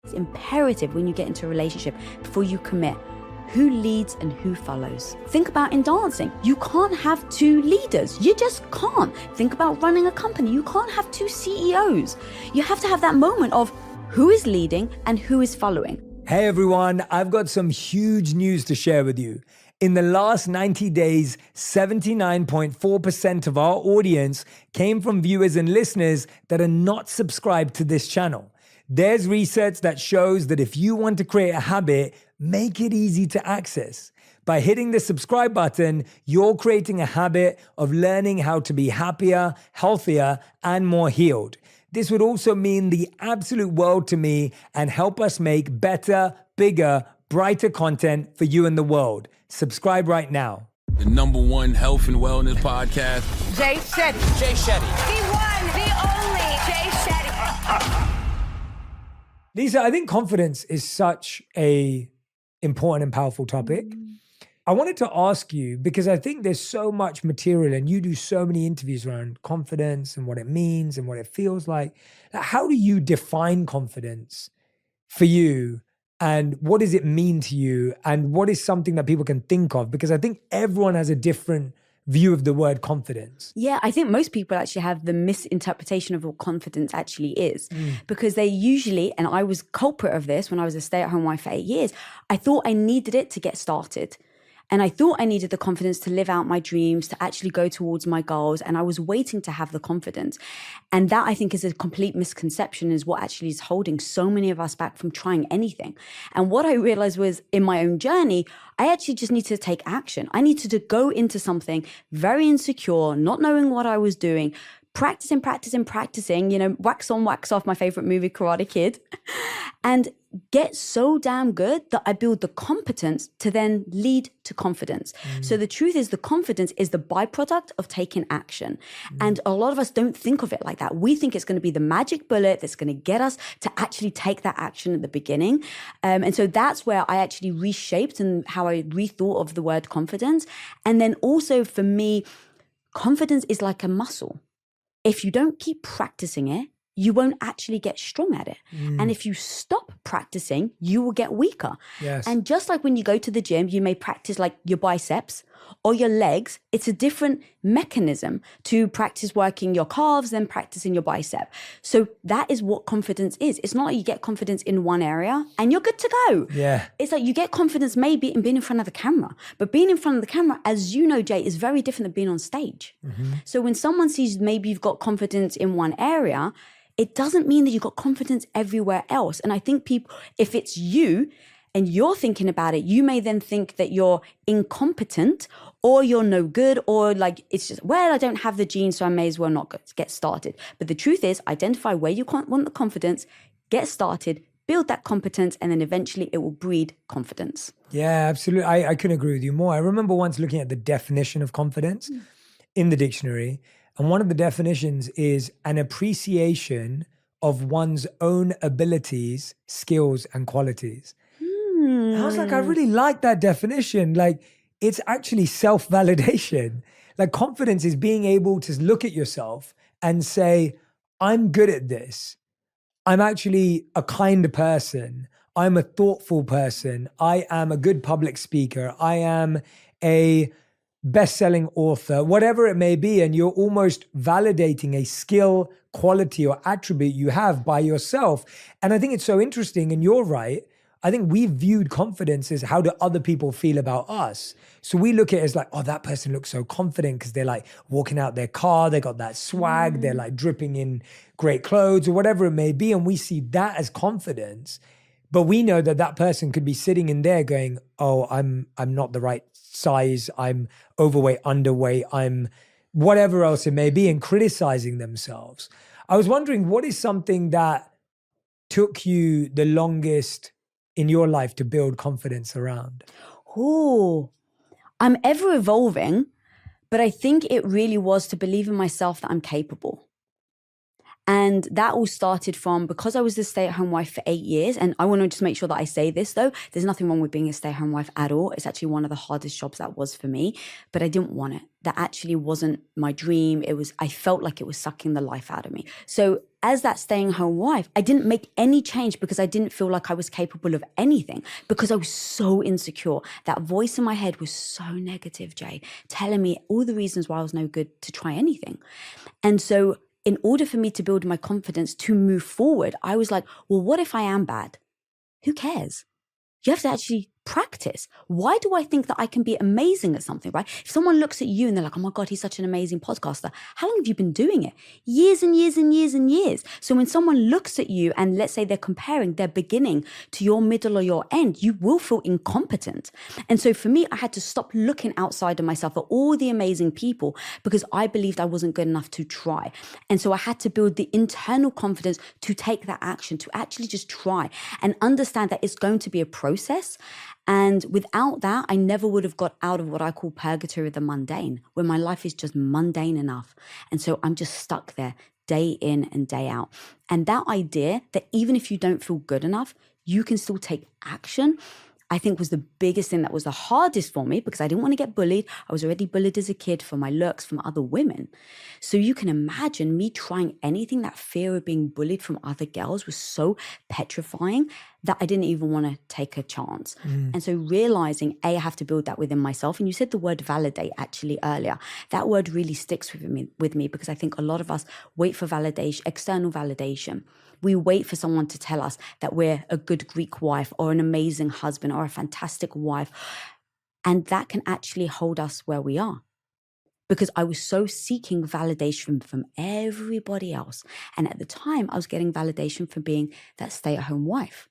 It's imperative when you get into a relationship, before you commit, who leads and who follows. Think about in dancing. You can't have two leaders. You just can't. Think about running a company. You can't have two CEOs. You have to have that moment of who is leading and who is following. Hey everyone, I've got some huge news to share with you. In the last 90 days, 79.4% of our audience came from viewers and listeners that are not subscribed to this channel. There's research that shows that if you want to create a habit, make it easy to access. By hitting the subscribe button, you're creating a habit of learning how to be happier, healthier, and more healed. This would also mean the absolute world to me and help us make better, bigger, brighter content for you and the world. Subscribe right now. The #1 health and wellness podcast. Jay Shetty. Jay Shetty. The one, the only Jay Shetty. Lisa, I think confidence is such a important and powerful topic. I wanted to ask you, because I think there's so much material and you do so many interviews around confidence and what it means and what it feels like. How do you define confidence for you? And what does it mean to you? And what is something that people can think of? Because I think everyone has a different view of the word confidence. Yeah, I think most people actually have the misinterpretation of what confidence actually is, because they usually, and I was culprit of this when I was a stay-at-home wife for 8 years, I thought I needed it to get started. And I thought I needed the confidence to live out my dreams, to actually go towards my goals. And I was waiting to have the confidence. And that, I think, is a complete misconception, is what actually is holding so many of us back from trying anything. And what I realized was, in my own journey, I actually just needed to take action. I needed to go into something very insecure, not knowing what I was doing, practicing, wax on, wax off, my favorite movie, Karate Kid, and get so damn good that I build the competence to then lead to confidence. So the truth is, the confidence is the byproduct of taking action. And a lot of us don't think of it like that. We think it's going to be the magic bullet that's going to get us to actually take that action at the beginning. And so that's where I actually reshaped and how I rethought of the word confidence. And then also for me, confidence is like a muscle. If you don't keep practicing it, you won't actually get strong at it. And if you stop practicing, you will get weaker. Yes. And just like when you go to the gym, you may practice like your biceps or your legs. It's a different mechanism to practice working your calves than practicing your bicep. So that is what confidence is. It's not like you get confidence in one area and you're good to go. Yeah. It's like you get confidence maybe in being in front of the camera. But being in front of the camera, as you know, Jay, is very different than being on stage. So when someone sees maybe you've got confidence in one area, it doesn't mean that you've got confidence everywhere else. And I think people, if it's you and you're thinking about it, you may then think that you're incompetent or you're no good, or like it's just, well, I don't have the genes, so I may as well not get started. But the truth is, identify where you want the confidence, get started, build that competence, and then eventually it will breed confidence. Yeah, absolutely. I couldn't agree with you more. I remember once looking at the definition of confidence in the dictionary. And one of the definitions is an appreciation of one's own abilities, skills, and qualities. And I was like, I really like that definition. Like, it's actually self-validation. Like, confidence is being able to look at yourself and say, I'm good at this. I'm actually a kind person. I'm a thoughtful person. I am a good public speaker. I am a best-selling author, whatever it may be, and you're almost validating a skill, quality, or attribute you have by yourself. And I think it's so interesting, and you're right. I think we've viewed confidence as how do other people feel about us. So we look at it as like, oh, that person looks so confident because they're like walking out their car, they got that swag, they're like dripping in great clothes or whatever it may be. And we see that as confidence. But we know that that person could be sitting in there going, oh, I'm not the right size, I'm overweight, underweight, I'm whatever else it may be, and criticizing themselves. I was wondering, what is something that took you the longest in your life to build confidence around? Oh, I'm ever evolving, but I think it really was to believe in myself that I'm capable. And that all started from, because I was a stay-at-home wife for 8 years, and I want to just make sure that I say this though, there's nothing wrong with being a stay-at-home wife at all. It's actually one of the hardest jobs that was for me, but I didn't want it. That actually wasn't my dream. I felt like it was sucking the life out of me. So as that staying home wife, I didn't make any change because I didn't feel like I was capable of anything, because I was so insecure. That voice in my head was so negative, Jay, telling me all the reasons why I was no good to try anything. And so in order for me to build my confidence to move forward, I was like, well, what if I am bad? Who cares? You have to actually practice. Why do I think that I can be amazing at something, right? If someone looks at you and they're like, oh my God, he's such an amazing podcaster. How long have you been doing it? Years and years and years and years. So when someone looks at you and let's say they're comparing their beginning to your middle or your end, you will feel incompetent. And so for me, I had to stop looking outside of myself at all the amazing people because I believed I wasn't good enough to try. And so I had to build the internal confidence to take that action, to actually just try and understand that it's going to be a process. And without that, I never would have got out of what I call purgatory of the mundane, where my life is just mundane enough. And so I'm just stuck there day in and day out. And that idea that even if you don't feel good enough, you can still take action, I think was the biggest thing that was the hardest for me because I didn't want to get bullied. I was already bullied as a kid for my looks from other women. So you can imagine me trying anything, that fear of being bullied from other girls was so petrifying that I didn't even want to take a chance. And so realizing, I have to build that within myself. And you said the word validate actually earlier. That word really sticks with me because I think a lot of us wait for validation, external validation. We wait for someone to tell us that we're a good Greek wife or an amazing husband or a fantastic wife. And that can actually hold us where we are. Because I was so seeking validation from everybody else. And at the time, I was getting validation from being that stay-at-home wife.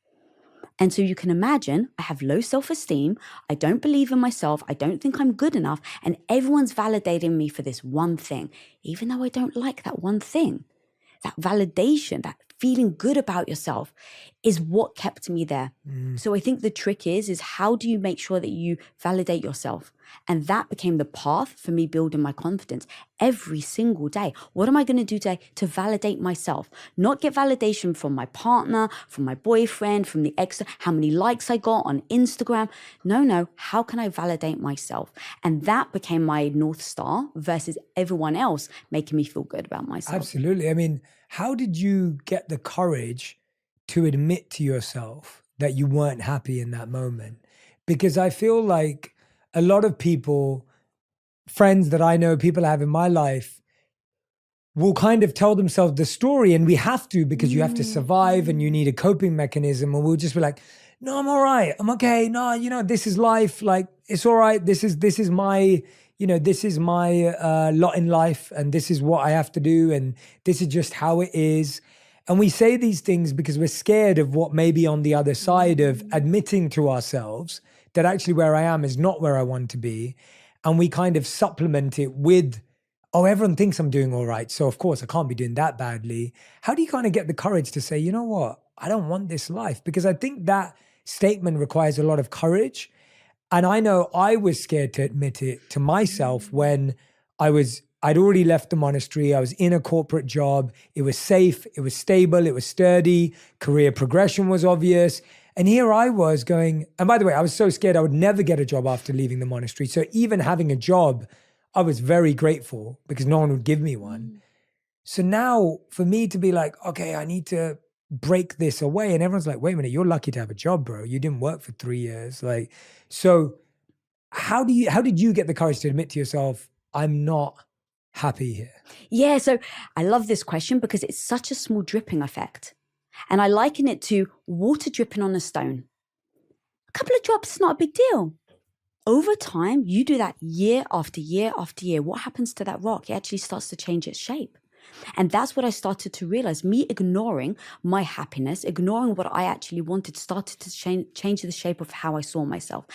And so you can imagine, I have low self-esteem, I don't believe in myself, I don't think I'm good enough, and everyone's validating me for this one thing, even though I don't like that one thing. That validation, that feeling good about yourself is what kept me there. So I think the trick is how do you make sure that you validate yourself? And that became the path for me building my confidence every single day. What am I going to do today to validate myself? Not get validation from my partner, from my boyfriend, from the ex, how many likes I got on Instagram. No, how can I validate myself? And that became my North Star versus everyone else making me feel good about myself. Absolutely. I mean, how did you get the courage to admit to yourself that you weren't happy in that moment? Because I feel like a lot of people, friends that I know, people I have in my life, will kind of tell themselves the story, and we have to because you have to survive and you need a coping mechanism, and we'll just be like, no, I'm all right, I'm okay, no, this is life, like it's all right, this is my lot in life, and this is what I have to do, and this is just how it is. And we say these things because we're scared of what may be on the other side of admitting to ourselves that actually where I am is not where I want to be. And we kind of supplement it with, oh, everyone thinks I'm doing all right, so of course I can't be doing that badly. How do you kind of get the courage to say, you know what, I don't want this life? Because I think that statement requires a lot of courage. And I know I was scared to admit it to myself when I'd already left the monastery. I was in a corporate job. It was safe. It was stable. It was sturdy. Career progression was obvious. And here I was going, and by the way, I was so scared I would never get a job after leaving the monastery. So even having a job, I was very grateful because no one would give me one. So now for me to be like, okay, I need to break this away. And everyone's like, wait a minute, you're lucky to have a job, bro. You didn't work for 3 years. Like, so how did you get the courage to admit to yourself, I'm not happy here? Yeah, so I love this question because it's such a small dripping effect. And I liken it to water dripping on a stone. A couple of drops is not a big deal. Over time, you do that year after year after year. What happens to that rock? It actually starts to change its shape. And that's what I started to realize. Me ignoring my happiness, ignoring what I actually wanted, started to change the shape of how I saw myself.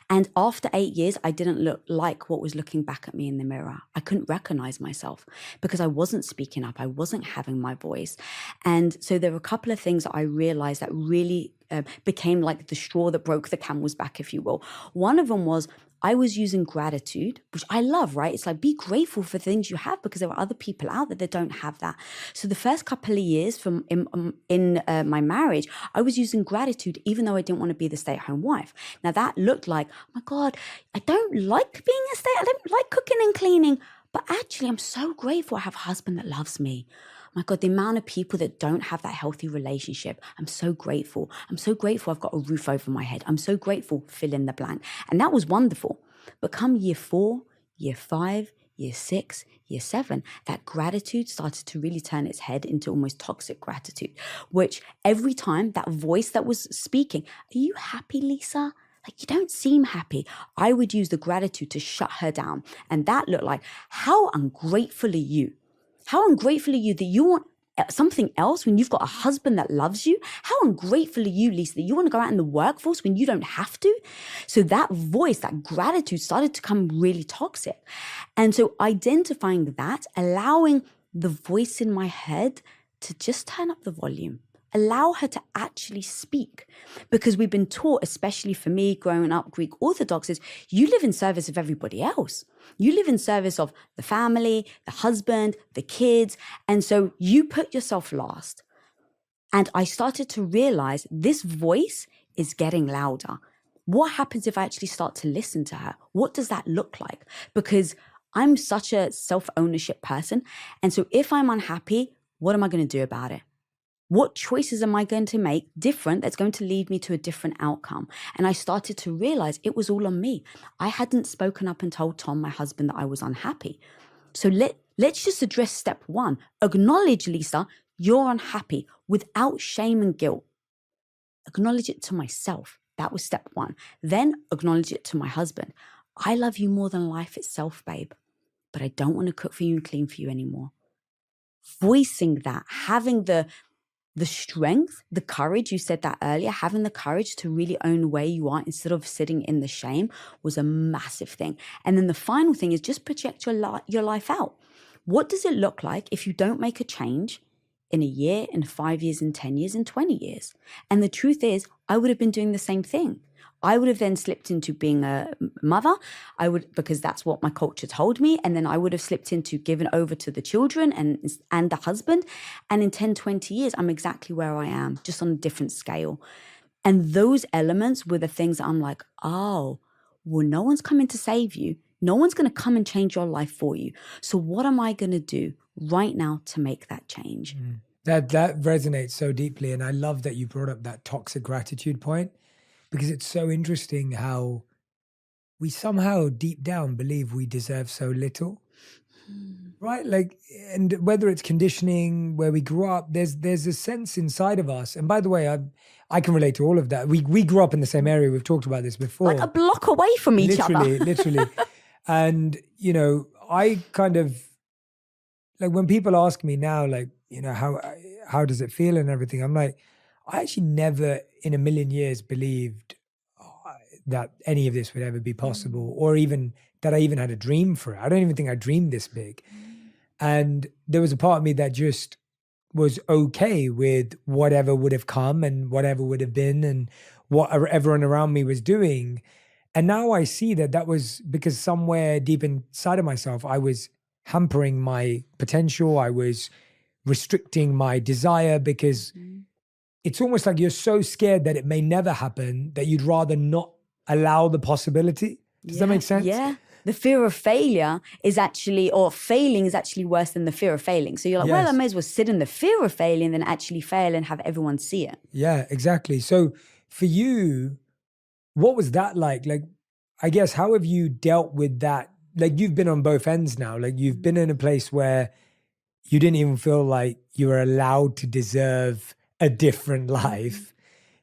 And after 8 years, I didn't look like what was looking back at me in the mirror. I couldn't recognize myself because I wasn't speaking up. I wasn't having my voice. And so there were a couple of things that I realized that really became like the straw that broke the camel's back, if you will. One of them was I was using gratitude, which I love, right? It's like, be grateful for things you have because there are other people out there that don't have that. So the first couple of years in my marriage, I was using gratitude, even though I didn't want to be the stay-at-home wife. Now that looked like, oh my God, I don't like being I don't like cooking and cleaning, but actually I'm so grateful I have a husband that loves me. Oh My God, the amount of people that don't have that healthy relationship. I'm so grateful. I'm so grateful I've got a roof over my head. I'm so grateful, fill in the blank. And that was wonderful. But come year 4, year 5, year 6, year 7, that gratitude started to really turn its head into almost toxic gratitude, which every time that voice that was speaking, are you happy, Lisa? Like, you don't seem happy. I would use the gratitude to shut her down. And that looked like, how ungrateful are you? How ungrateful are you that you want something else when you've got a husband that loves you? How ungrateful are you, Lisa, that you want to go out in the workforce when you don't have to? So that voice, that gratitude started to become really toxic. And so identifying that, allowing the voice in my head to just turn up the volume. Allow her to actually speak, because we've been taught, especially for me growing up Greek Orthodox, is you live in service of everybody else. You live in service of the family, the husband, the kids. And so you put yourself last. And I started to realize this voice is getting louder. What happens if I actually start to listen to her? What does that look like? Because I'm such a self-ownership person. And so if I'm unhappy, what am I going to do about it? What choices am I going to make different that's going to lead me to a different outcome? And I started to realize it was all on me. I hadn't spoken up and told Tom, my husband, that I was unhappy. So let's just address step 1. Acknowledge, Lisa, you're unhappy without shame and guilt. Acknowledge it to myself. That was step 1. Then acknowledge it to my husband. I love you more than life itself, babe, but I don't want to cook for you and clean for you anymore. Voicing that, having the strength, the courage, you said that earlier, having the courage to really own where you are instead of sitting in the shame was a massive thing. And then the final thing is just project your life out. What does it look like if you don't make a change in a year, in 5 years, in 10 years, in 20 years? And the truth is, I would have been doing the same thing. I would have then slipped into being a mother. Because that's what my culture told me. And then I would have slipped into giving over to the children and the husband. And in 10, 20 years, I'm exactly where I am, just on a different scale. And those elements were the things that I'm like, oh, well, no one's coming to save you. No one's going to come and change your life for you. So what am I going to do right now to make that change? That resonates so deeply. And I love that you brought up that toxic gratitude point, because it's so interesting how we somehow deep down believe we deserve so little, right? Like, and whether it's conditioning, where we grew up, there's a sense inside of us. And by the way, I can relate to all of that. We grew up in the same area. We've talked about this before. Like a block away from each other. Literally. And, you know, I kind of, like, when people ask me now, like, you know, how does it feel and everything? I'm like, I actually never in a million years believed that any of this would ever be possible, or even that I even had a dream for it. I don't even think I dreamed this big. And there was a part of me that just was okay with whatever would have come and whatever would have been and what everyone around me was doing. And now I see that was because somewhere deep inside of myself, I was hampering my potential. I was restricting my desire, because it's almost like you're so scared that it may never happen that you'd rather not allow the possibility. Does that make sense? Yeah. The fear of failure is actually, or failing is actually worse than the fear of failing. So you're like, well, I may as well sit in the fear of failing than actually fail and have everyone see it. Yeah, exactly. So for you, what was that like? Like, I guess, how have you dealt with that? Like, you've been on both ends now. Like, you've been in a place where you didn't even feel like you were allowed to deserve a different life.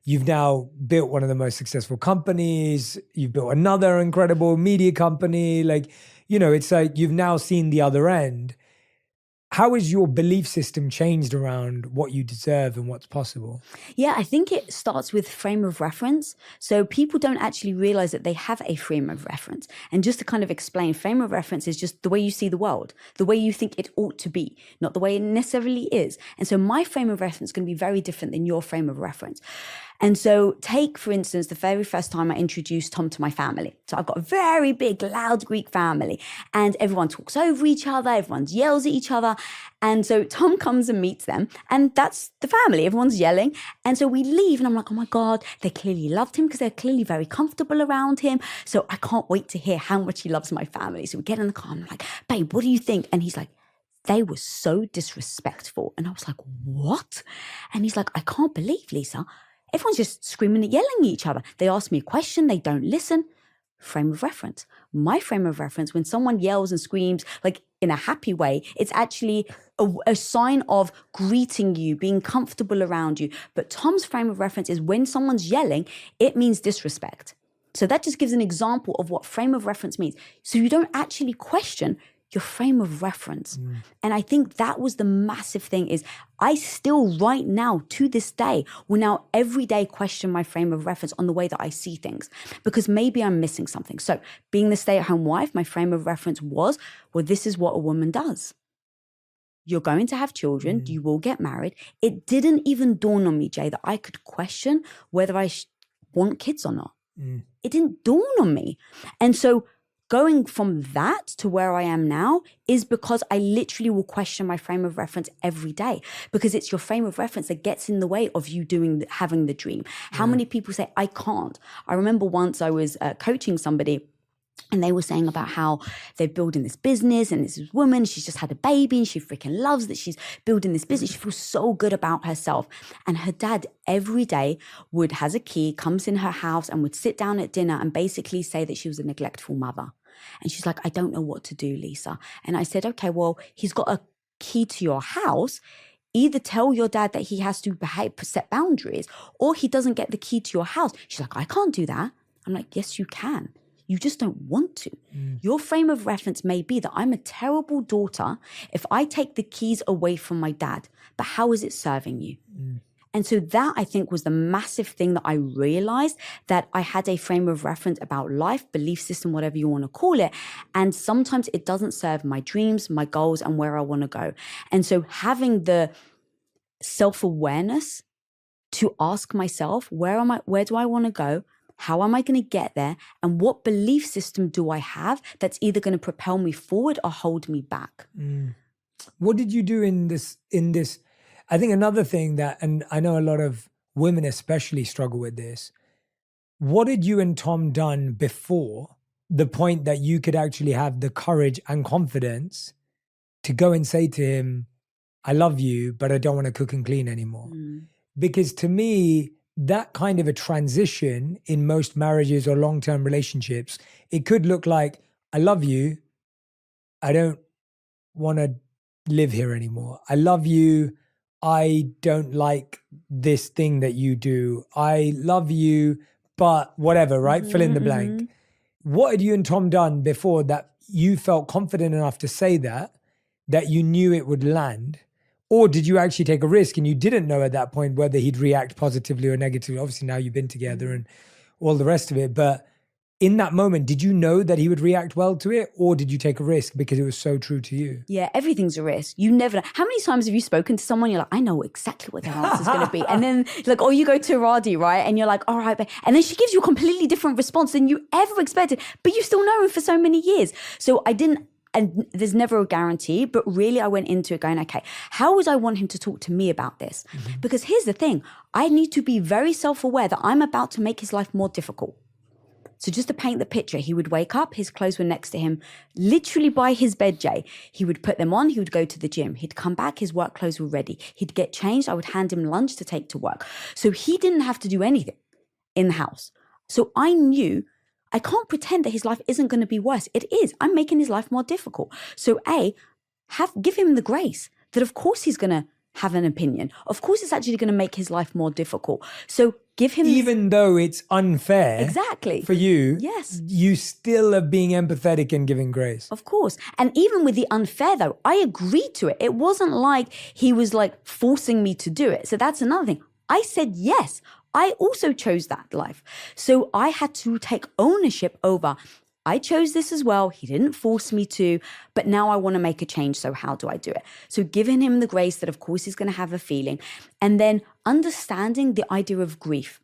You've now built one of the most successful companies. You've built another incredible media company. Like, you know, it's like you've now seen the other end. How has your belief system changed around what you deserve and what's possible? Yeah, I think it starts with frame of reference. So people don't actually realize that they have a frame of reference. And just to kind of explain, frame of reference is just the way you see the world, the way you think it ought to be, not the way it necessarily is. And so my frame of reference is going to be very different than your frame of reference. And so take, for instance, the very first time I introduced Tom to my family. So I've got a very big, loud Greek family, and everyone talks over each other, everyone yells at each other. And so Tom comes and meets them, and that's the family. Everyone's yelling. And so we leave, and I'm like, oh my God, they clearly loved him because they're clearly very comfortable around him. So I can't wait to hear how much he loves my family. So we get in the car, and I'm like, babe, what do you think? And he's like, They were so disrespectful. And I was like, what? And he's like, I can't believe, Lisa. Everyone's just screaming and yelling at each other. They ask me a question, they don't listen. Frame of reference. My frame of reference, when someone yells and screams like in a happy way, it's actually a sign of greeting you, being comfortable around you. But Tom's frame of reference is when someone's yelling, it means disrespect. So that just gives an example of what frame of reference means. So you don't actually question your frame of reference. And I think that was the massive thing is I still right now to this day will now every day question my frame of reference on the way that I see things because maybe I'm missing something. So being the stay-at-home wife, my frame of reference was, well, this is what a woman does. You're going to have children. You will get married. It didn't even dawn on me, Jay, that I could question whether I want kids or not. It didn't dawn on me. And so going from that to where I am now is because I literally will question my frame of reference every day because it's your frame of reference that gets in the way of you having the dream. How many people say, I can't? I remember once I was coaching somebody and they were saying about how they're building this business and this woman, she's just had a baby and she freaking loves that she's building this business. She feels so good about herself. And her dad every day has a key, comes in her house and would sit down at dinner and basically say that she was a neglectful mother. And she's like, I don't know what to do, Lisa. And I said, okay, well, he's got a key to your house. Either tell your dad that he has to set boundaries or he doesn't get the key to your house. She's like, I can't do that. I'm like, yes, you can. You just don't want to. Your frame of reference may be that I'm a terrible daughter if I take the keys away from my dad, but how is it serving you? And so that I think was the massive thing that I realized that I had a frame of reference about life, belief system, whatever you want to call it. And sometimes it doesn't serve my dreams, my goals, and where I want to go. And so having the self-awareness to ask myself, where do I want to go? How am I going to get there? And what belief system do I have that's either going to propel me forward or hold me back? What did you do in this? I think another thing that, and I know a lot of women especially struggle with this. What had you and Tom done before the point that you could actually have the courage and confidence to go and say to him, I love you, but I don't want to cook and clean anymore? Because to me, that kind of a transition in most marriages or long-term relationships, it could look like, I love you, I don't want to live here anymore. I love you, I don't like this thing that you do. I love you, but whatever, right? Fill in the blank. What had you and Tom done before that you felt confident enough to say that you knew it would land? Or did you actually take a risk and you didn't know at that point whether he'd react positively or negatively? Obviously now you've been together and all the rest of it. But in that moment, did you know that he would react well to it? Or did you take a risk because it was so true to you? Yeah, everything's a risk. You never know. How many times have you spoken to someone, you're like, I know exactly what their answer's going to be. And then like, or you go to Radi, right? And you're like, all right. And then she gives you a completely different response than you ever expected. But you still know him for so many years. So and there's never a guarantee, but really I went into it going, okay, how would I want him to talk to me about this? Because here's the thing, I need to be very self-aware that I'm about to make his life more difficult. So just to paint the picture, he would wake up, his clothes were next to him, literally by his bed, Jay. He would put them on, he would go to the gym. He'd come back, his work clothes were ready. He'd get changed, I would hand him lunch to take to work. So he didn't have to do anything in the house. So I knew I can't pretend that his life isn't going to be worse. It is. I'm making his life more difficult. So give him the grace that of course he's going to have an opinion. Of course it's actually going to make his life more difficult. So give him... Even though it's unfair exactly for you, yes, you still are being empathetic and giving grace. Of course. And even with the unfair though, I agreed to it. It wasn't like he was like forcing me to do it. So that's another thing. I said yes. I also chose that life. So I had to take ownership over, I chose this as well. He didn't force me to, but now I want to make a change. So how do I do it? So giving him the grace that of course he's going to have a feeling, and then understanding the idea of grief.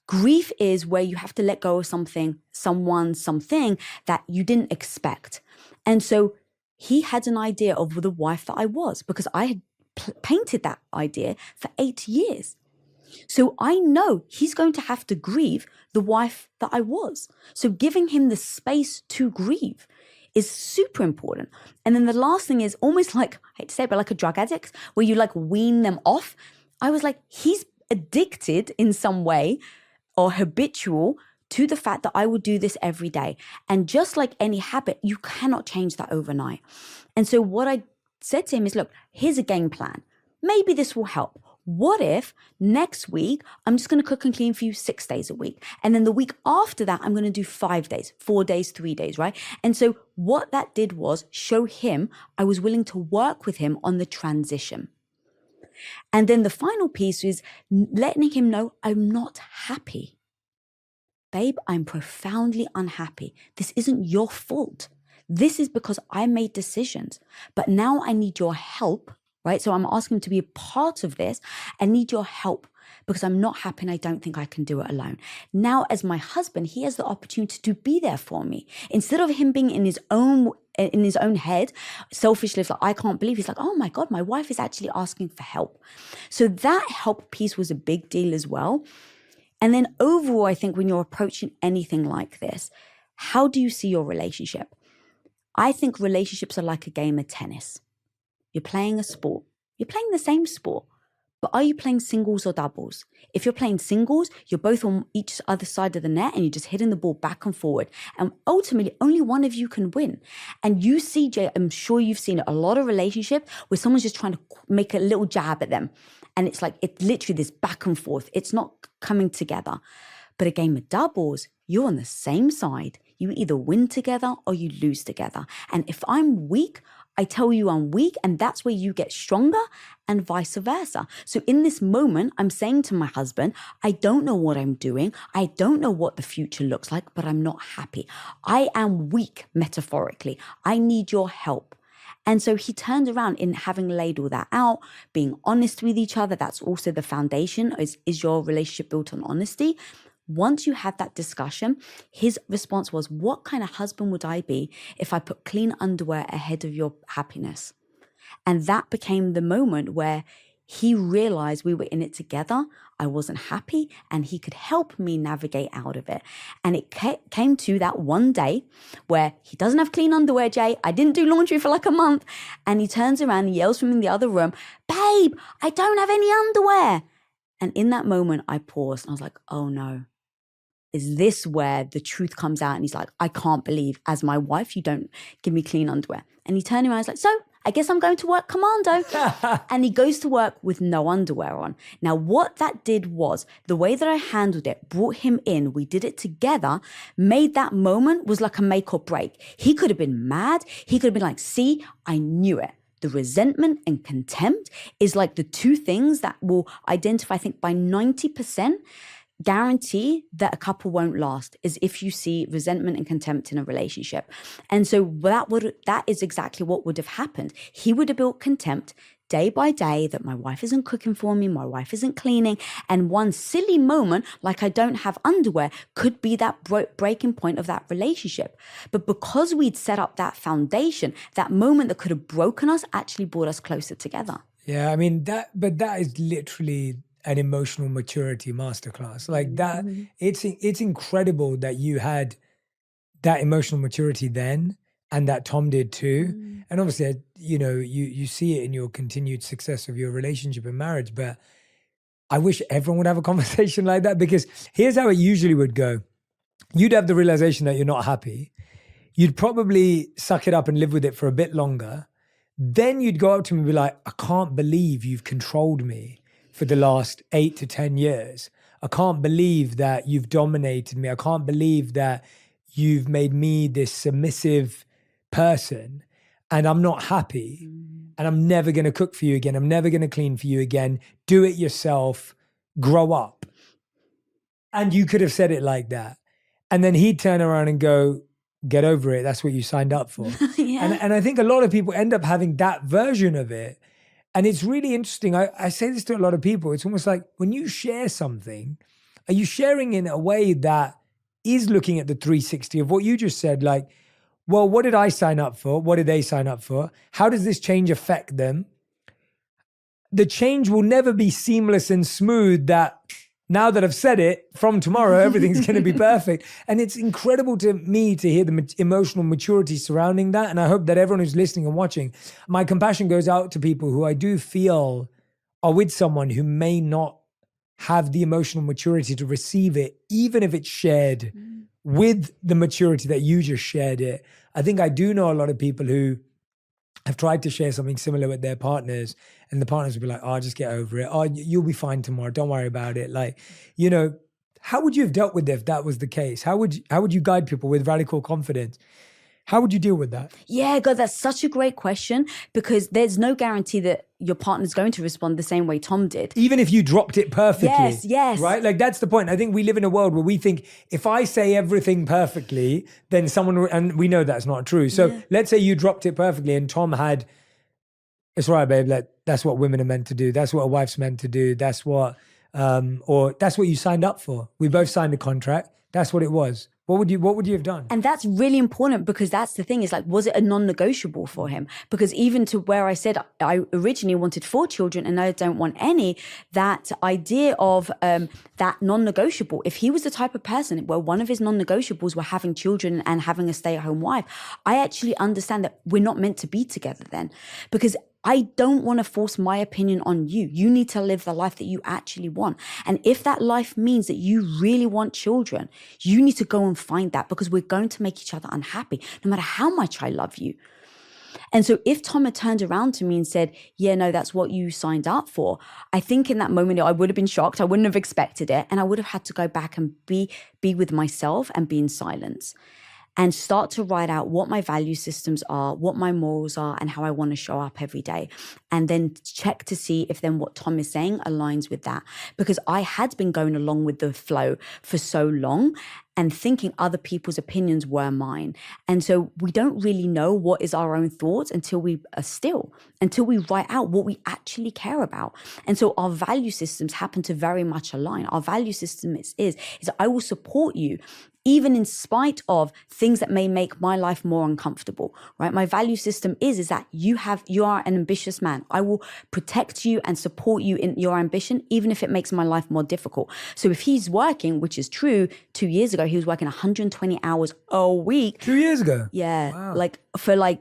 Grief is where you have to let go of something, someone, something that you didn't expect. And so he had an idea of the wife that I was because I had painted that idea for 8 years. So I know he's going to have to grieve the wife that I was. So giving him the space to grieve is super important. And then the last thing is almost like, I hate to say it, but like a drug addict, where you like wean them off. I was like, he's addicted in some way or habitual to the fact that I would do this every day. And just like any habit, you cannot change that overnight. And so what I said to him is, look, here's a game plan. Maybe this will help. What if next week, I'm just going to cook and clean for you 6 days a week. And then the week after that, I'm going to do 5 days, 4 days, 3 days, right? And so what that did was show him I was willing to work with him on the transition. And then the final piece is letting him know I'm not happy. Babe, I'm profoundly unhappy. This isn't your fault. This is because I made decisions. But now I need your help, right? So I'm asking him to be a part of this. I need your help because I'm not happy and I don't think I can do it alone. Now, as my husband, he has the opportunity to be there for me. Instead of him being in his own head, selfishly, like, I can't believe, he's like, oh my God, my wife is actually asking for help. So that help piece was a big deal as well. And then overall, I think when you're approaching anything like this, how do you see your relationship? I think relationships are like a game of tennis. You're playing a sport. You're playing the same sport. But are you playing singles or doubles? If you're playing singles, you're both on each other side of the net and you're just hitting the ball back and forward. And ultimately, only one of you can win. And you see, Jay, I'm sure you've seen a lot of relationships where someone's just trying to make a little jab at them. And it's like, it's literally this back and forth. It's not coming together. But a game of doubles, you're on the same side. You either win together or you lose together. And if I'm weak, I tell you I'm weak, and that's where you get stronger, and vice versa. So in this moment, I'm saying to my husband, I don't know what I'm doing. I don't know what the future looks like, but I'm not happy. I am weak, metaphorically. I need your help. And so he turned around in having laid all that out, being honest with each other. That's also the foundation. Is your relationship built on honesty? Once you had that discussion, his response was, what kind of husband would I be if I put clean underwear ahead of your happiness? And that became the moment where he realized we were in it together. I wasn't happy and he could help me navigate out of it. And it came to that one day where he doesn't have clean underwear, Jay. I didn't do laundry for like a month. And he turns around and yells from in the other room, babe, I don't have any underwear. And in that moment, I paused and I was like, oh no. Is this where the truth comes out? And he's like, I can't believe as my wife, you don't give me clean underwear. And he turned around and was like, so I guess I'm going to work commando. And he goes to work with no underwear on. Now, what that did was the way that I handled it, brought him in, we did it together, made that moment was like a make or break. He could have been mad. He could have been like, see, I knew it. The resentment and contempt is like the two things that will identify, I think, by 90%, guarantee that a couple won't last is if you see resentment and contempt in a relationship. And so that is exactly what would have happened. He would have built contempt day by day that my wife isn't cooking for me, my wife isn't cleaning. And one silly moment, like I don't have underwear, could be that breaking point of that relationship. But because we'd set up that foundation, that moment that could have broken us actually brought us closer together. Yeah, I mean, that is literally an emotional maturity masterclass. Like that, it's incredible that you had that emotional maturity then, and that Tom did too. And obviously, you know, you see it in your continued success of your relationship and marriage. But I wish everyone would have a conversation like that, because here's how it usually would go. You'd have the realization that you're not happy. You'd probably suck it up and live with it for a bit longer. Then you'd go up to me and be like, I can't believe you've controlled me for the last 8 to 10 years. I can't believe that you've dominated me. I can't believe that you've made me this submissive person and I'm not happy and I'm never going to cook for you again. I'm never going to clean for you again. Do it yourself. Grow up. And you could have said it like that. And then he'd turn around and go, get over it. That's what you signed up for. Yeah. And I think a lot of people end up having that version of it. And it's really interesting. I say this to a lot of people. It's almost like when you share something, are you sharing in a way that is looking at the 360 of what you just said? Like, well, what did I sign up for? What did they sign up for? How does this change affect them? The change will never be seamless and smooth that now that I've said it, from tomorrow, everything's going to be perfect. And it's incredible to me to hear the emotional maturity surrounding that. And I hope that everyone who's listening and watching, my compassion goes out to people who I do feel are with someone who may not have the emotional maturity to receive it, even if it's shared with the maturity that you just shared it. I think I do know a lot of people who have tried to share something similar with their partners, and the partners will be like, oh, just get over it. Oh, you'll be fine tomorrow. Don't worry about it. Like, you know, how would you have dealt with it if that was the case? How would you guide people with radical confidence? How would you deal with that? Yeah, God, that's such a great question, because there's no guarantee that your partner's going to respond the same way Tom did. Even if you dropped it perfectly. Yes. Right? Like, that's the point. I think we live in a world where we think if I say everything perfectly, then someone, and we know that's not true. So let's say you dropped it perfectly and Tom had, it's right, babe, like, that's what women are meant to do. That's what a wife's meant to do. That's what, or that's what you signed up for. We both signed a contract. That's what it was. What would you have done? And that's really important, because that's the thing, is like, was it a non-negotiable for him? Because even to where I said I originally wanted 4 children and I don't want any, that idea of that non-negotiable, if he was the type of person where one of his non-negotiables were having children and having a stay-at-home wife, I actually understand that we're not meant to be together then, because I don't want to force my opinion on you. You need to live the life that you actually want. And if that life means that you really want children, you need to go and find that, because we're going to make each other unhappy, no matter how much I love you. And so if Tom had turned around to me and said, yeah, no, that's what you signed up for, I think in that moment, I would have been shocked. I wouldn't have expected it. And I would have had to go back and be with myself and be in silence, and start to write out what my value systems are, what my morals are, and how I want to show up every day. And then check to see if then what Tom is saying aligns with that. Because I had been going along with the flow for so long and thinking other people's opinions were mine. And so we don't really know what is our own thoughts until we are still, until we write out what we actually care about. And so our value systems happen to very much align. Our value system is I will support you even in spite of things that may make my life more uncomfortable, right? My value system is that you are an ambitious man. I will protect you and support you in your ambition, even if it makes my life more difficult. So if he's working, which is true, 2 years ago, he was working 120 hours a week. 2 years ago? Yeah. Wow. Like for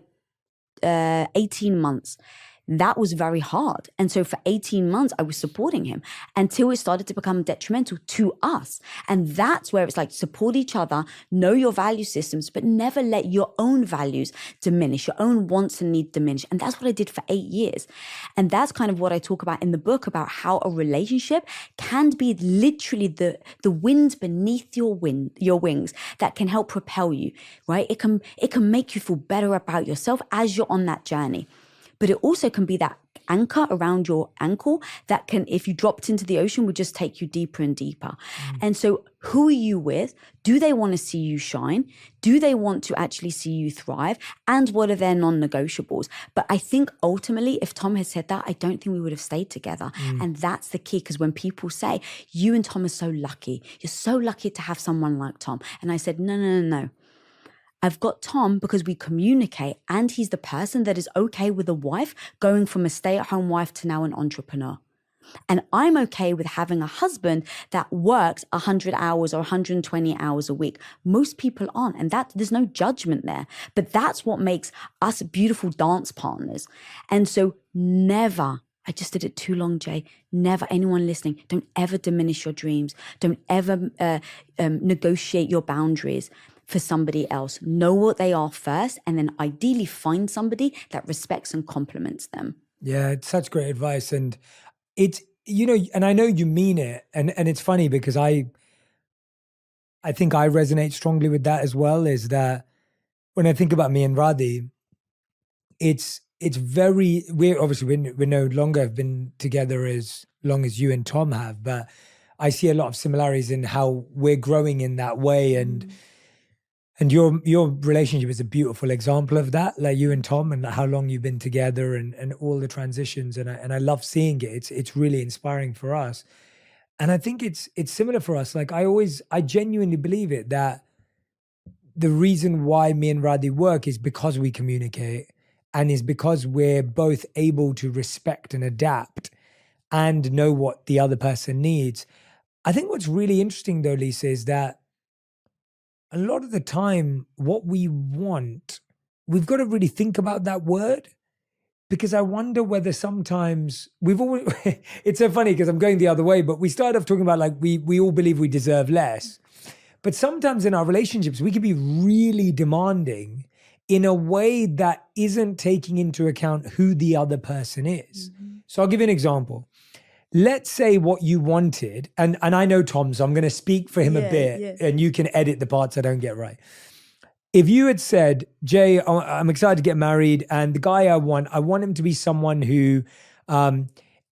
18 months. That was very hard. And so for 18 months, I was supporting him until it started to become detrimental to us. And that's where it's like, support each other, know your value systems, but never let your own values diminish, your own wants and needs diminish. And that's what I did for 8 years. And that's kind of what I talk about in the book, about how a relationship can be literally the wind beneath your wings that can help propel you, right? It can make you feel better about yourself as you're on that journey. But it also can be that anchor around your ankle that can, if you dropped into the ocean, would just take you deeper and deeper. And so who are you with? Do they want to see you shine? Do they want to actually see you thrive? And what are their non-negotiables? But I think ultimately, if Tom had said that, I don't think we would have stayed together. And that's the key, because when people say, you and Tom are so lucky, you're so lucky to have someone like Tom. And I said, no. I've got Tom because we communicate, and he's the person that is okay with a wife going from a stay-at-home wife to now an entrepreneur. And I'm okay with having a husband that works 100 hours or 120 hours a week. Most people aren't, and that there's no judgment there. But that's what makes us beautiful dance partners. And so never, I just did it too long, Jay. Never, anyone listening, don't ever diminish your dreams. Don't ever negotiate your boundaries for somebody else. Know what they are first, and then ideally find somebody that respects and compliments them. Yeah, it's such great advice. And it's, and I know you mean it. And it's funny because I think I resonate strongly with that as well, is that when I think about me and Radhi, it's we no longer have been together as long as you and Tom have, but I see a lot of similarities in how we're growing in that way. And your relationship is a beautiful example of that, like you and Tom, and how long you've been together, and all the transitions, and I love seeing it. It's really inspiring for us, and I think it's similar for us. Like I genuinely believe it, that the reason why me and Radhi work is because we communicate, and is because we're both able to respect and adapt and know what the other person needs. I think what's really interesting though, Lisa, is that a lot of the time what we want, we've got to really think about that word, because I wonder whether sometimes we've always, it's so funny because I'm going the other way, but we started off talking about like we all believe we deserve less. But sometimes in our relationships, we can be really demanding in a way that isn't taking into account who the other person is. So I'll give you an example. Let's say what you wanted, and I know Tom, so I'm going to speak for him a bit, and you can edit the parts I don't get right. If you had said, Jay, I'm excited to get married, and the guy I want him to be someone who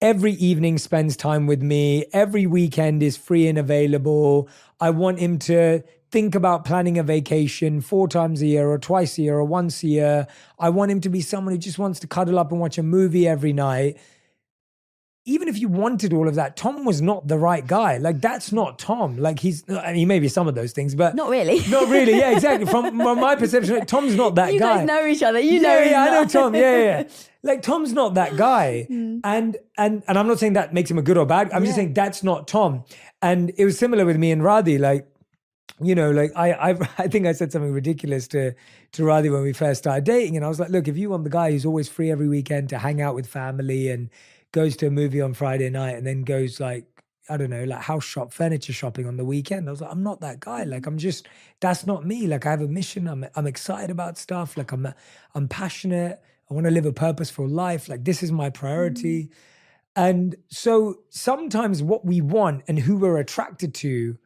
every evening spends time with me, every weekend is free and available. I want him to think about planning a vacation 4 times a year or twice a year or once a year. I want him to be someone who just wants to cuddle up and watch a movie every night. Even if you wanted all of that, Tom was not the right guy. Like, that's not Tom. Like, he may be some of those things, but Not really. Not really. Yeah, exactly. From my perception, Tom's not that You guy. guys know each other. You know. he's I know not. Tom. Yeah. Like, Tom's not that guy. And I'm not saying that makes him a good or bad. I'm just saying that's not Tom. And it was similar with me and Radhi. Like, you know, like I think I said something ridiculous to Radhi when we first started dating. And I was like, look, if you want the guy who's always free every weekend to hang out with family and goes to a movie on Friday night and then goes like, I don't know, like furniture shopping on the weekend. I was like, I'm not that guy. Like, that's not me. Like, I have a mission. I'm excited about stuff. Like, I'm passionate. I want to live a purposeful life. Like, this is my priority. And so sometimes what we want and who we're attracted to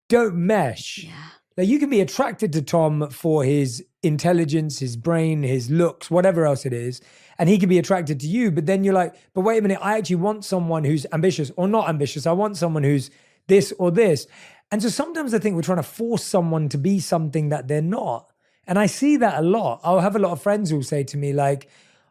don't mesh. Yeah. Like, you can be attracted to Tom for his intelligence, his brain, his looks, whatever else it is. And he can be attracted to you, but then you're like, but wait a minute, I actually want someone who's ambitious or not ambitious. I want someone who's this or this. And so sometimes I think we're trying to force someone to be something that they're not. And I see that a lot. I'll have a lot of friends who'll say to me like,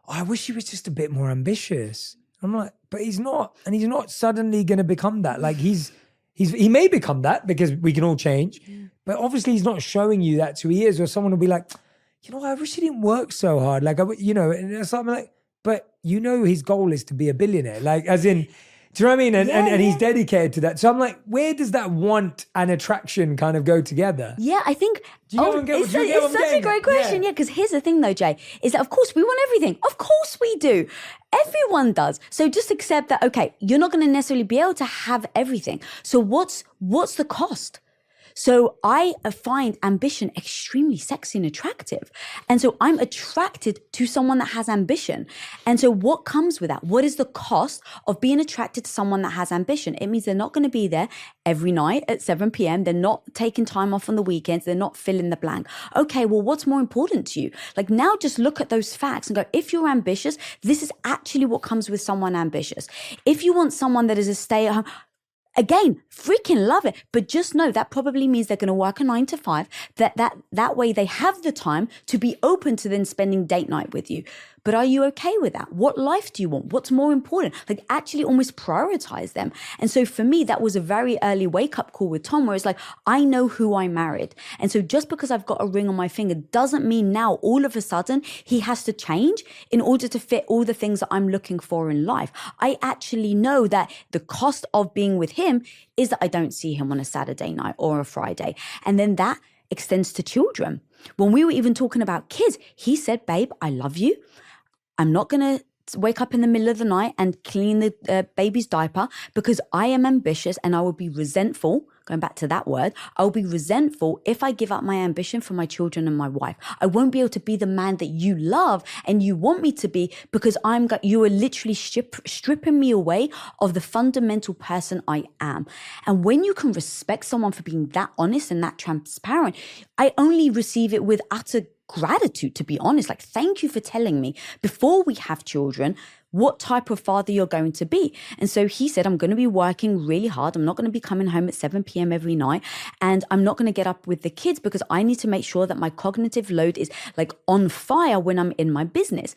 oh, I wish he was just a bit more ambitious. I'm like, but he's not. And he's not suddenly going to become that. Like, he may become that because we can all change, but obviously he's not showing you that's who he is. Or someone will be like, you know, I wish he didn't work so hard. Like, you know, and it's something like, but you know, his goal is to be a billionaire. Like, as in, do you know what I mean? And he's dedicated to that. So I'm like, where does that want and attraction kind of go together? Yeah, I think it's such a great question. Yeah, because here's the thing though, Jay, is that of course we want everything. Of course we do. Everyone does. So just accept that, okay, you're not going to necessarily be able to have everything. So what's the cost? So I find ambition extremely sexy and attractive. And so I'm attracted to someone that has ambition. And so what comes with that? What is the cost of being attracted to someone that has ambition? It means they're not going to be there every night at 7 p.m. They're not taking time off on the weekends. They're not filling the blank. Okay, well, what's more important to you? Like, now just look at those facts and go, if you're ambitious, this is actually what comes with someone ambitious. If you want someone that is a stay-at-home, again, freaking love it. But just know that probably means they're going to work a 9 to 5. That way they have the time to be open to then spending date night with you. But are you okay with that? What life do you want? What's more important? Like, actually almost prioritize them. And so for me, that was a very early wake up call with Tom, where it's like, I know who I married. And so just because I've got a ring on my finger doesn't mean now all of a sudden he has to change in order to fit all the things that I'm looking for in life. I actually know that the cost of being with him is that I don't see him on a Saturday night or a Friday. And then that extends to children. When we were even talking about kids, he said, babe, I love you. I'm not going to wake up in the middle of the night and clean the baby's diaper because I am ambitious and I will be resentful. Going back to that word, I'll be resentful if I give up my ambition for my children and my wife. I won't be able to be the man that you love and you want me to be because you are literally stripping me away of the fundamental person I am. And when you can respect someone for being that honest and that transparent, I only receive it with utter gratitude, to be honest. Like, thank you for telling me before we have children what type of father you're going to be. And so he said, I'm going to be working really hard. I'm not going to be coming home at 7 p.m. every night. And I'm not going to get up with the kids because I need to make sure that my cognitive load is like on fire when I'm in my business.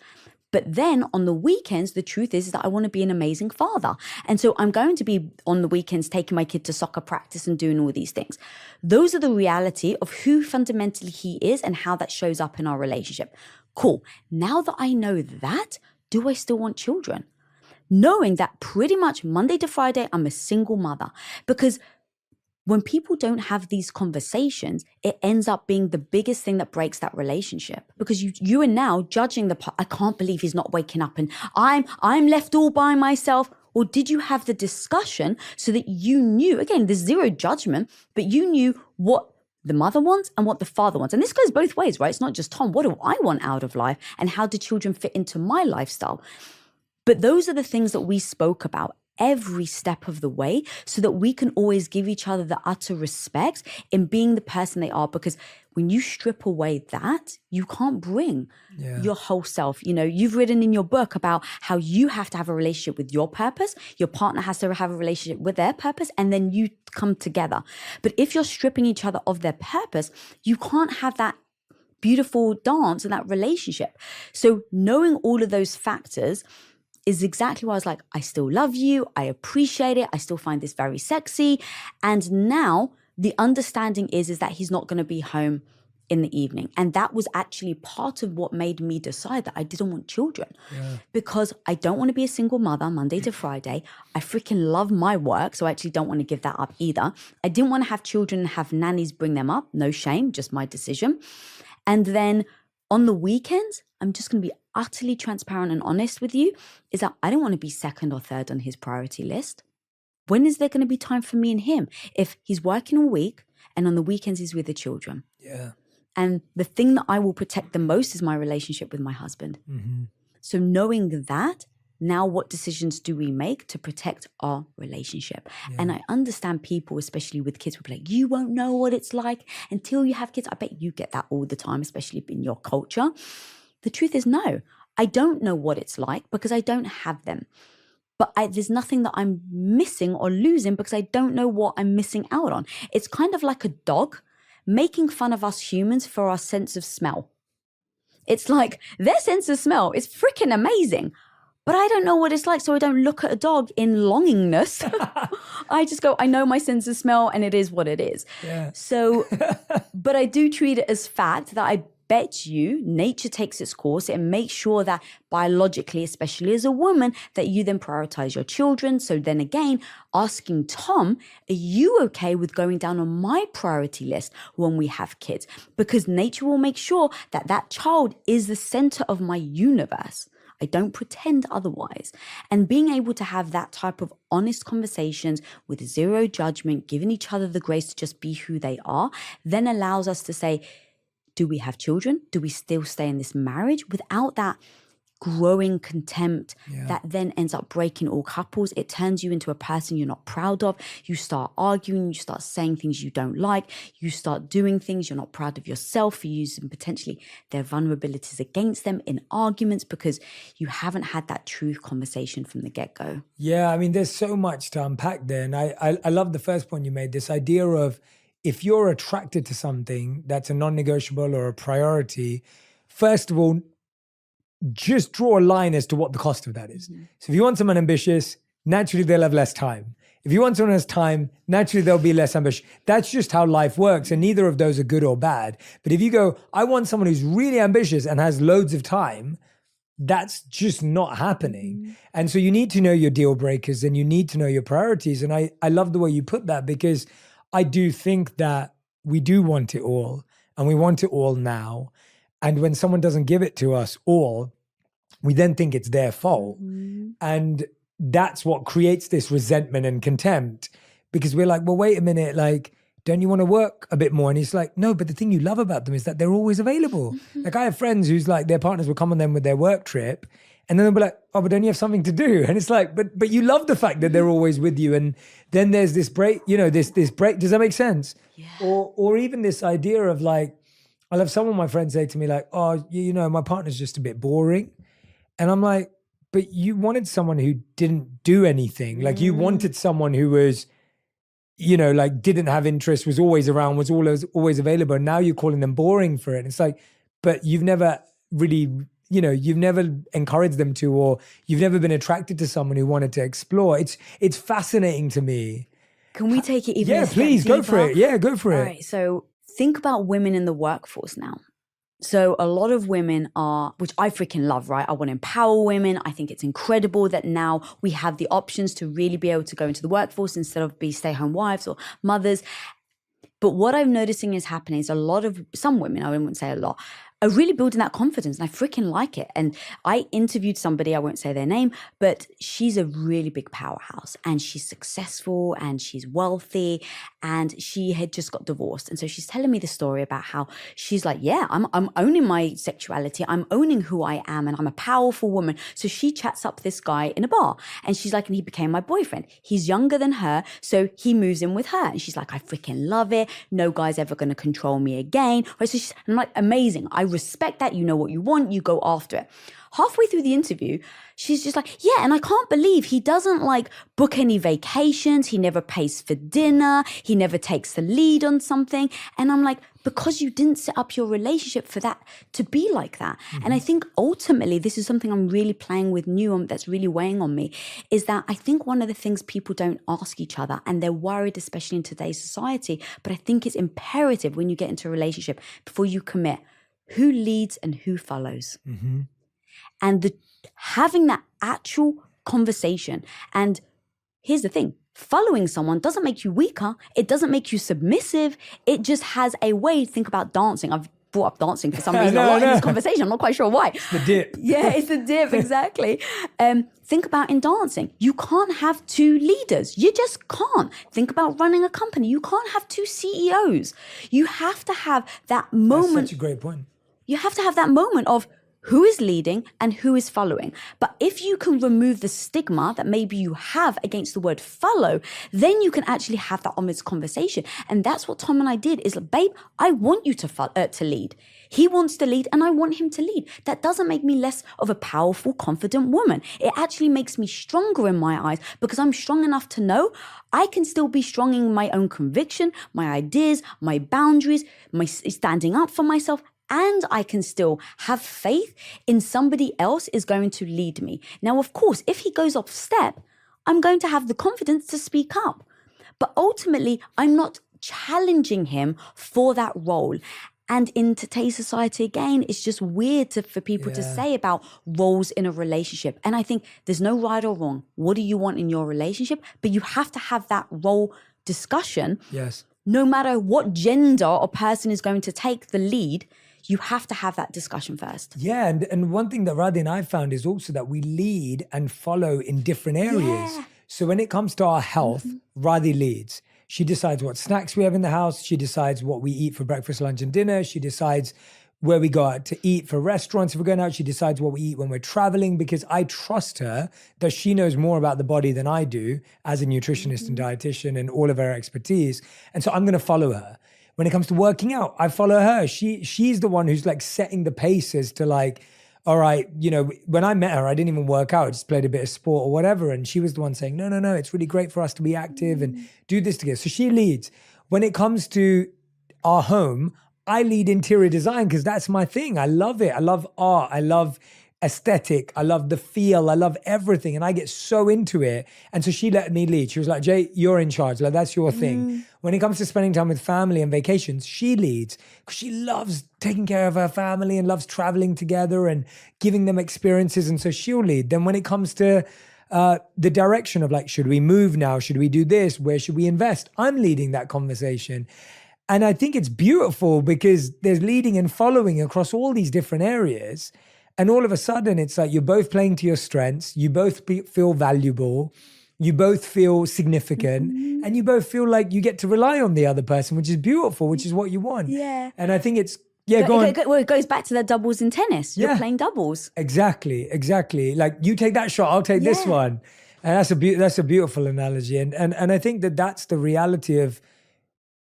But then on the weekends, the truth is that I want to be an amazing father. And so I'm going to be on the weekends taking my kid to soccer practice and doing all these things. Those are the reality of who fundamentally he is and how that shows up in our relationship. Cool. Now that I know that, do I still want children? knowing that pretty much Monday to Friday, I'm a single mother. Because when people don't have these conversations, it ends up being the biggest thing that breaks that relationship. Because you are now judging I can't believe he's not waking up and I'm left all by myself. Or did you have the discussion so that you knew, again, there's zero judgment, but you knew what the mother wants and what the father wants. And this goes both ways, right? It's not just, Tom, what do I want out of life? And how do children fit into my lifestyle? But those are the things that we spoke about every step of the way so that we can always give each other the utter respect in being the person they are. Because when you strip away that, you can't bring your whole self. You know, you've written in your book about how you have to have a relationship with your purpose. Your partner has to have a relationship with their purpose, and then you come together. But if you're stripping each other of their purpose, you can't have that beautiful dance and that relationship. So knowing all of those factors is exactly why I was like, I still love you. I appreciate it. I still find this very sexy. And now the understanding is that he's not going to be home in the evening. And that was actually part of what made me decide that I didn't want children because I don't want to be a single mother Monday to Friday. I freaking love my work. So I actually don't want to give that up either. I didn't want to have children and have nannies bring them up. No shame, just my decision. And then on the weekends, I'm just going to be utterly transparent and honest with you, is that I don't want to be second or third on his priority list. When is there going to be time for me and him? If he's working all week and on the weekends he's with the children. Yeah. And the thing that I will protect the most is my relationship with my husband. Mm-hmm. So knowing that, now what decisions do we make to protect our relationship? Yeah. And I understand people, especially with kids, will be like, you won't know what it's like until you have kids. I bet you get that all the time, especially in your culture. The truth is, no, I don't know what it's like because I don't have them. But there's nothing that I'm missing or losing because I don't know what I'm missing out on. It's kind of like a dog making fun of us humans for our sense of smell. It's like their sense of smell is freaking amazing, but I don't know what it's like. So I don't look at a dog in longingness. I just go, I know my sense of smell and it is what it is. Yeah. So, but I do treat it as fact that I bet you nature takes its course and makes sure that biologically, especially as a woman, that you then prioritize your children. So then again, asking Tom, are you okay with going down on my priority list when we have kids? Because nature will make sure that that child is the center of my universe. I don't pretend otherwise. And being able to have that type of honest conversations with zero judgment, giving each other the grace to just be who they are, then allows us to say, do we have children? Do we still stay in this marriage without that growing contempt that then ends up breaking all couples? It turns you into a person you're not proud of. You start arguing, you start saying things you don't like, you start doing things you're not proud of yourself, for using potentially their vulnerabilities against them in arguments because you haven't had that truth conversation from the get-go. Yeah, I mean, there's so much to unpack there. And I love the first point you made, this idea of if you're attracted to something that's a non-negotiable or a priority, first of all, just draw a line as to what the cost of that is. Mm-hmm. So if you want someone ambitious, naturally they'll have less time. If you want someone who has time, naturally they'll be less ambitious. That's just how life works. And neither of those are good or bad. But if you go, I want someone who's really ambitious and has loads of time, that's just not happening. Mm-hmm. And so you need to know your deal breakers and you need to know your priorities. And I love the way you put that, because I do think that we do want it all and we want it all now. And when someone doesn't give it to us all, we then think it's their fault. Mm-hmm. And that's what creates this resentment and contempt, because we're like, well, wait a minute, like, don't you want to work a bit more? And he's like, no, but the thing you love about them is that they're always available. Mm-hmm. Like I have friends who's like, their partners will come on them with their work trip and then they'll be like, oh, but don't you have something to do? And it's like, but you love the fact that they're always with you. And then there's this break, you know, this break. Does that make sense? Yeah. Or even this idea of like, I'll have some of my friends say to me like, oh, you know, my partner's just a bit boring. And I'm like, but you wanted someone who didn't do anything. Like you wanted someone who was, you know, like didn't have interest, was always around, was always available. And now you're calling them boring for it. And it's like, but you've never really, you know, you've never encouraged them to, or you've never been attracted to someone who wanted to explore. It's fascinating to me. Can we take it even a step deeper? Go for it. Yeah, go for it. All right, so think about women in the workforce now. So a lot of women are, which I freaking love, right? I want to empower women. I think it's incredible that now we have the options to really be able to go into the workforce instead of be stay-at-home wives or mothers. But what I'm noticing is happening is some women, I wouldn't say a lot, are really building that confidence, and I freaking like it. And I interviewed somebody, I won't say their name, but she's a really big powerhouse, and she's successful and she's wealthy, and she had just got divorced. And so she's telling me the story about how she's like, yeah, I'm owning my sexuality, I'm owning who I am, and I'm a powerful woman. So she chats up this guy in a bar, and she's like, and he became my boyfriend. He's younger than her, so he moves in with her. And she's like, I freaking love it. No guy's ever going to control me again. Right, so I'm like, amazing. I respect that. You know what you want, you go after it. Halfway through the interview, she's just like, yeah, and I can't believe he doesn't like book any vacations. He never pays for dinner. He never takes the lead on something. And I'm like, because you didn't set up your relationship for that to be like that. Mm-hmm. And I think ultimately, this is something I'm really playing with new that's really weighing on me, is that I think one of the things people don't ask each other, and they're worried, especially in today's society, but I think it's imperative when you get into a relationship, before you commit, who leads and who follows. Mm-hmm. And having that actual conversation. And here's the thing, following someone doesn't make you weaker. It doesn't make you submissive. It just has a way. Think about dancing. I've brought up dancing for some reason a lot in this conversation. I'm not quite sure why. It's the dip. Yeah, it's the dip, exactly. Think about in dancing. You can't have two leaders. You just can't. Think about running a company. You can't have two CEOs. You have to have that moment. That's such a great point. You have to have that moment of who is leading and who is following. But if you can remove the stigma that maybe you have against the word follow, then you can actually have that honest conversation. And that's what Tom and I did, is like, babe, I want you to lead. He wants to lead and I want him to lead. That doesn't make me less of a powerful, confident woman. It actually makes me stronger in my eyes, because I'm strong enough to know I can still be strong in my own conviction, my ideas, my boundaries, my standing up for myself. And I can still have faith in somebody else is going to lead me. Now, of course, if he goes off step, I'm going to have the confidence to speak up. But ultimately, I'm not challenging him for that role. And in today's society, again, it's just weird for people to say about roles in a relationship. And I think there's no right or wrong. What do you want in your relationship? But you have to have that role discussion. Yes. No matter what gender or person is going to take the lead, you have to have that discussion first. Yeah, and one thing that Radhi and I found is also that we lead and follow in different areas. Yeah. So when it comes to our health, Radhi leads. She decides what snacks we have in the house. She decides what we eat for breakfast, lunch, and dinner. She decides where we go out to eat for restaurants. If we're going out, she decides what we eat when we're traveling, because I trust her that she knows more about the body than I do as a nutritionist and dietitian and all of her expertise. And so I'm going to follow her. When it comes to working out, I follow her. She's the one who's like setting the pace as to like, all right, you know, when I met her, I didn't even work out. I just played a bit of sport or whatever. And she was the one saying, no, it's really great for us to be active and do this together. So she leads. When it comes to our home, I lead interior design because that's my thing. I love it. I love art. I love aesthetic. I love the feel. I love everything. And I get so into it. And so she let me lead. She was like, Jay, you're in charge. Like, that's your thing. When it comes to spending time with family and vacations, she leads because she loves taking care of her family and loves traveling together and giving them experiences. And so she'll lead. Then when it comes to the direction of like, should we move now? Should we do this? Where should we invest? I'm leading that conversation. And I think it's beautiful because there's leading and following across all these different areas. And all of a sudden, it's like you're both playing to your strengths. You both feel valuable. You both feel significant. And you both feel like you get to rely on the other person, which is beautiful, which is what you want. Yeah. And I think it's, go on. Well, it goes back to the doubles in tennis. You're playing doubles. Exactly. Like you take that shot, I'll take this one. And that's a beautiful analogy. And I think that that's the reality of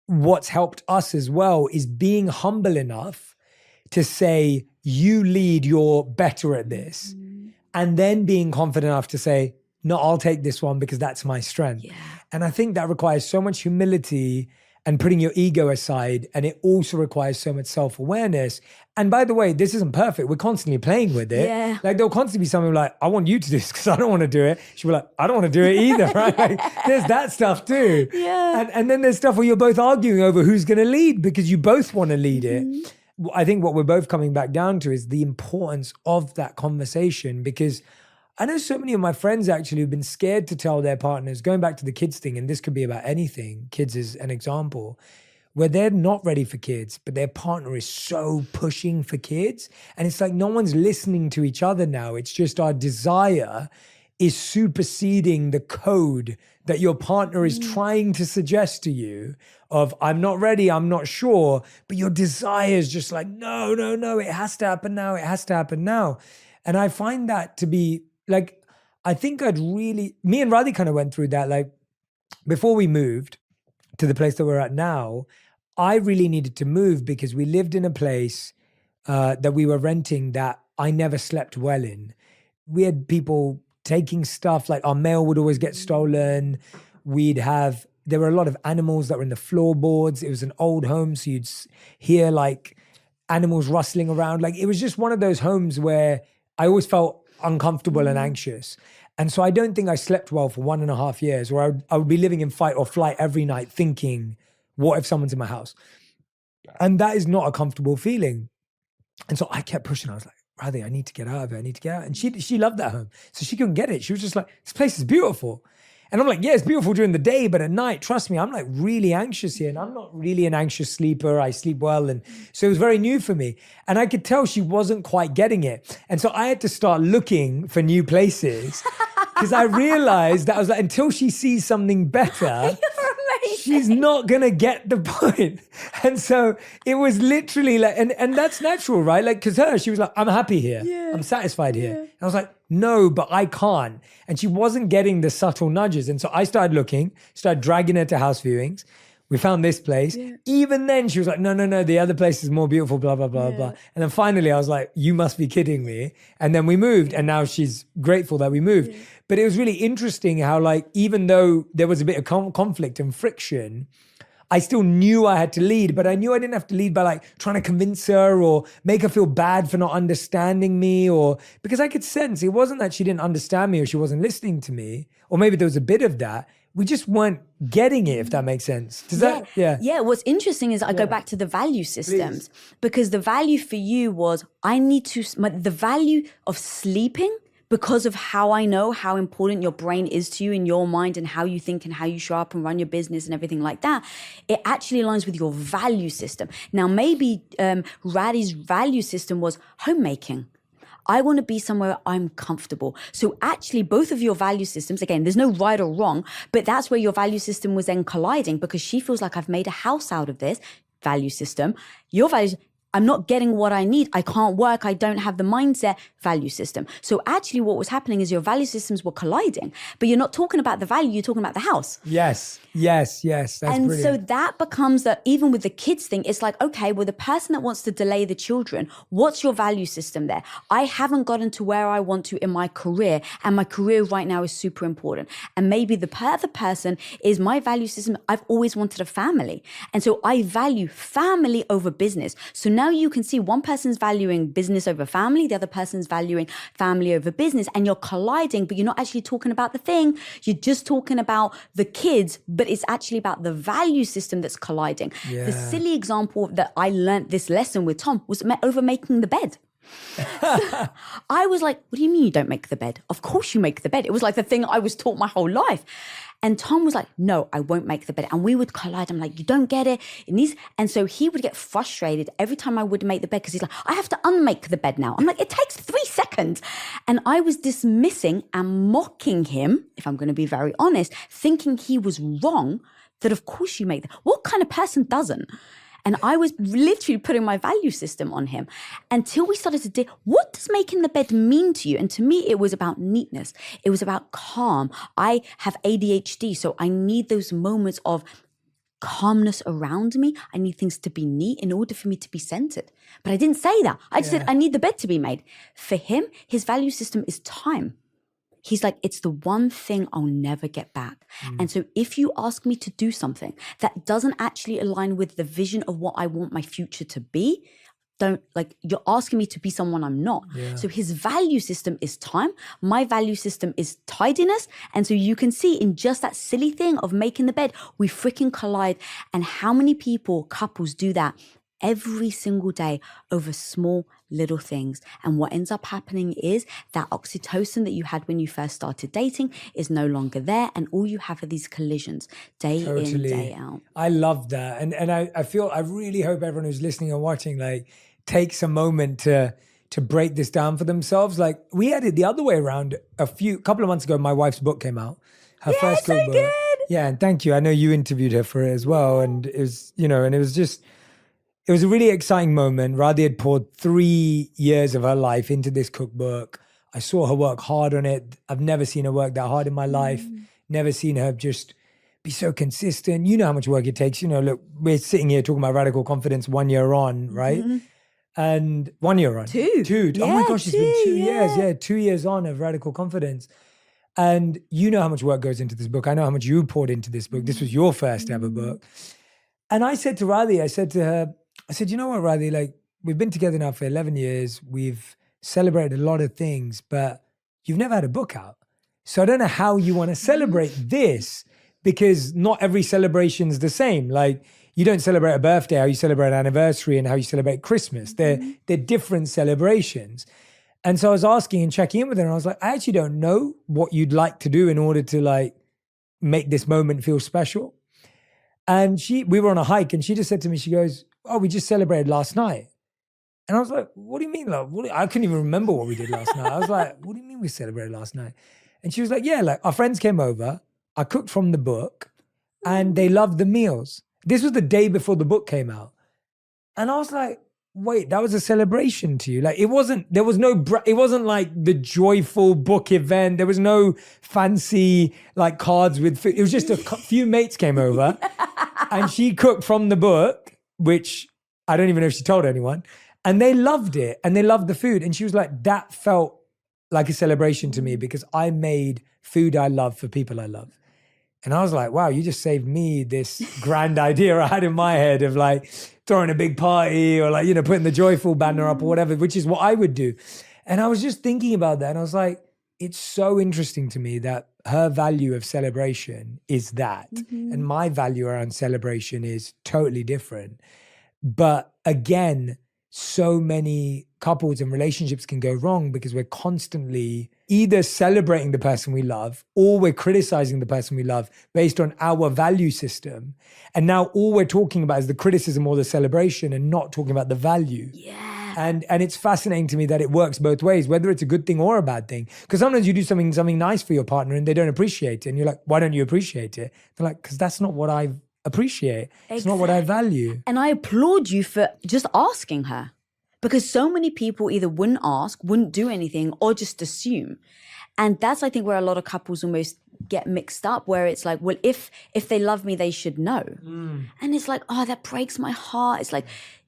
what's helped us as well, is being humble enough to say, you lead, you're better at this. And then being confident enough to say, no, I'll take this one because that's my strength. Yeah. And I think that requires so much humility and putting your ego aside. And it also requires so much self-awareness. And by the way, this isn't perfect. We're constantly playing with it. Yeah. Like there'll constantly be someone like, I want you to do this because I don't want to do it. She'll be like, I don't want to do it either, right? Like, there's that stuff too. Yeah. And then there's stuff where you're both arguing over who's going to lead because you both want to lead it. I think what we're both coming back down to is the importance of that conversation, because I know so many of my friends actually who've been scared to tell their partners, going back to the kids thing, and this could be about anything, kids is an example, where they're not ready for kids, but their partner is so pushing for kids. And it's like no one's listening to each other now. It's just our desire is superseding the code that your partner is trying to suggest to you of, I'm not ready, I'm not sure, but your desire is just like, no, it has to happen now, it has to happen now. And I find that to be like, I think me and Radhi kind of went through that, like before we moved to the place that we're at now, I really needed to move because we lived in a place that we were renting that I never slept well in. We had people taking stuff, like our mail would always get stolen. There were a lot of animals that were in the floorboards. It was an old home, so you'd hear like animals rustling around. Like it was just one of those homes where I always felt uncomfortable and anxious. And so I don't think I slept well for 1.5 years, where I would be living in fight or flight every night thinking, what if someone's in my house? And that is not a comfortable feeling. And so I kept pushing. I was like, Radhi, I need to get out of it. I need to get out. And she loved that home. So she couldn't get it. She was just like, this place is beautiful. And I'm like, yeah, it's beautiful during the day, but at night, trust me, I'm like really anxious here. And I'm not really an anxious sleeper. I sleep well. And so it was very new for me. And I could tell she wasn't quite getting it. And so I had to start looking for new places because I realized that I was like, until she sees something better, she's not going to get the point. And so it was literally like, and that's natural, right? Like, because she was like, I'm happy here. Yeah. I'm satisfied here. And I was like, no, but I can't. And she wasn't getting the subtle nudges. And so I started looking, started dragging her to house viewings. We found this place. Yeah. Even then she was like, no, the other place is more beautiful, blah, blah, blah, blah. And then finally I was like, you must be kidding me. And then we moved, and now she's grateful that we moved. Yeah. But it was really interesting how, like, even though there was a bit of conflict and friction, I still knew I had to lead, but I knew I didn't have to lead by like trying to convince her or make her feel bad for not understanding me, or because I could sense it wasn't that she didn't understand me or she wasn't listening to me, or maybe there was a bit of that. We just weren't getting it, if that makes sense. Does that? Yeah. Yeah. What's interesting is I go back to the value systems. Please. Because the value for you was the value of sleeping, because of how I know how important your brain is to you in your mind and how you think and how you show up and run your business and everything like that, it actually aligns with your value system. Now, maybe Radhi's value system was homemaking. I want to be somewhere I'm comfortable. So actually, both of your value systems, again, there's no right or wrong, but that's where your value system was then colliding, because she feels like I've made a house out of this value system. Your values, I'm not getting what I need. I can't work. I don't have the mindset, value system. So actually what was happening is your value systems were colliding, but you're not talking about the value, you're talking about the house. Yes. That's and brilliant. So that becomes that, even with the kids thing, it's like, okay, well, the person that wants to delay the children, what's your value system there? I haven't gotten to where I want to in my career, and my career right now is super important. And maybe the other person is, my value system, I've always wanted a family. And so I value family over business. So now you can see one person's valuing business over family, the other person's valuing family over business, and you're colliding, but you're not actually talking about the thing. You're just talking about the kids, but it's actually about the value system that's colliding. Yeah. The silly example that I learned this lesson with Tom was over making the bed. So I was like, what do you mean you don't make the bed? Of course you make the bed. It was like the thing I was taught my whole life. And Tom was like, no, I won't make the bed. And we would collide. I'm like, you don't get it. And so he would get frustrated every time I would make the bed, because he's like, I have to unmake the bed now. I'm like, it takes 3 seconds. And I was dismissing and mocking him, if I'm going to be very honest, thinking he was wrong, that of course you make that. What kind of person doesn't? And I was literally putting my value system on him until we started to do, what does making the bed mean to you? And to me, it was about neatness. It was about calm. I have ADHD, so I need those moments of calmness around me. I need things to be neat in order for me to be centered. But I didn't say that. I just said, I need the bed to be made. For him, his value system is time. He's like, it's the one thing I'll never get back. And so if you ask me to do something that doesn't actually align with the vision of what I want my future to be, you're asking me to be someone I'm not. Yeah. So his value system is time. My value system is tidiness. And so you can see in just that silly thing of making the bed, we freaking collide. And how many couples do that every single day over small little things. And what ends up happening is that oxytocin that you had when you first started dating is no longer there. And all you have are these collisions day in, day out. I love that. And I really hope everyone who's listening and watching, like, takes a moment to break this down for themselves. Like, we had it the other way around couple of months ago. My wife's book came out. Her first cookbook. Good. Yeah, and thank you. I know you interviewed her for it as well. And it was, and it was a really exciting moment. Radhi had poured 3 years of her life into this cookbook. I saw her work hard on it. I've never seen her work that hard in my life. Never seen her just be so consistent. You know how much work it takes. Look, we're sitting here talking about radical confidence 1 year on, right? And 1 year on. Two. Oh my gosh, it's been 2 years. Yeah, 2 years on of radical confidence. And you know how much work goes into this book. I know how much you poured into this book. This was your first ever book. And I said to Radhi, I said to her, you know what, Radhi, like, we've been together now for 11 years. We've celebrated a lot of things, but you've never had a book out. So I don't know how you want to celebrate this, because not every celebration is the same. Like, you don't celebrate a birthday, how you celebrate an anniversary and how you celebrate Christmas. They're different celebrations. And so I was asking and checking in with her, and I was like, I actually don't know what you'd like to do in order to, like, make this moment feel special. And we were on a hike, and she just said to me, she goes, oh, we just celebrated last night. And I was like, what do you mean? Like, I couldn't even remember what we did last night. I was like, what do you mean we celebrated last night? And she was like, yeah, like, our friends came over, I cooked from the book, and they loved the meals. This was the day before the book came out. And I was like, wait, that was a celebration to you? Like, it wasn't like the joyful book event. There was no fancy, like, cards with food. It was just a few mates came over and she cooked from the book, which I don't even know if she told anyone. And they loved it and they loved the food. And she was like, that felt like a celebration to me because I made food I love for people I love. And I was like, wow, you just saved me this grand idea I had in my head of, like, throwing a big party or, like, putting the joyful banner up or whatever, which is what I would do. And I was just thinking about that. And I was like, it's so interesting to me that her value of celebration is that. And my value around celebration is totally different. But again, so many couples and relationships can go wrong because we're constantly either celebrating the person we love or we're criticizing the person we love based on our value system. And now all we're talking about is the criticism or the celebration and not talking about the value. Yeah. And it's fascinating to me that it works both ways, whether it's a good thing or a bad thing. Because sometimes you do something nice for your partner and they don't appreciate it. And you're like, why don't you appreciate it? They're like, because that's not what I appreciate. It's not what I value. And I applaud you for just asking her. Because so many people either wouldn't ask, wouldn't do anything, or just assume. And that's, I think, where a lot of couples almost get mixed up, where it's like, well, if they love me, they should know. And it's like, oh, that breaks my heart. It's like,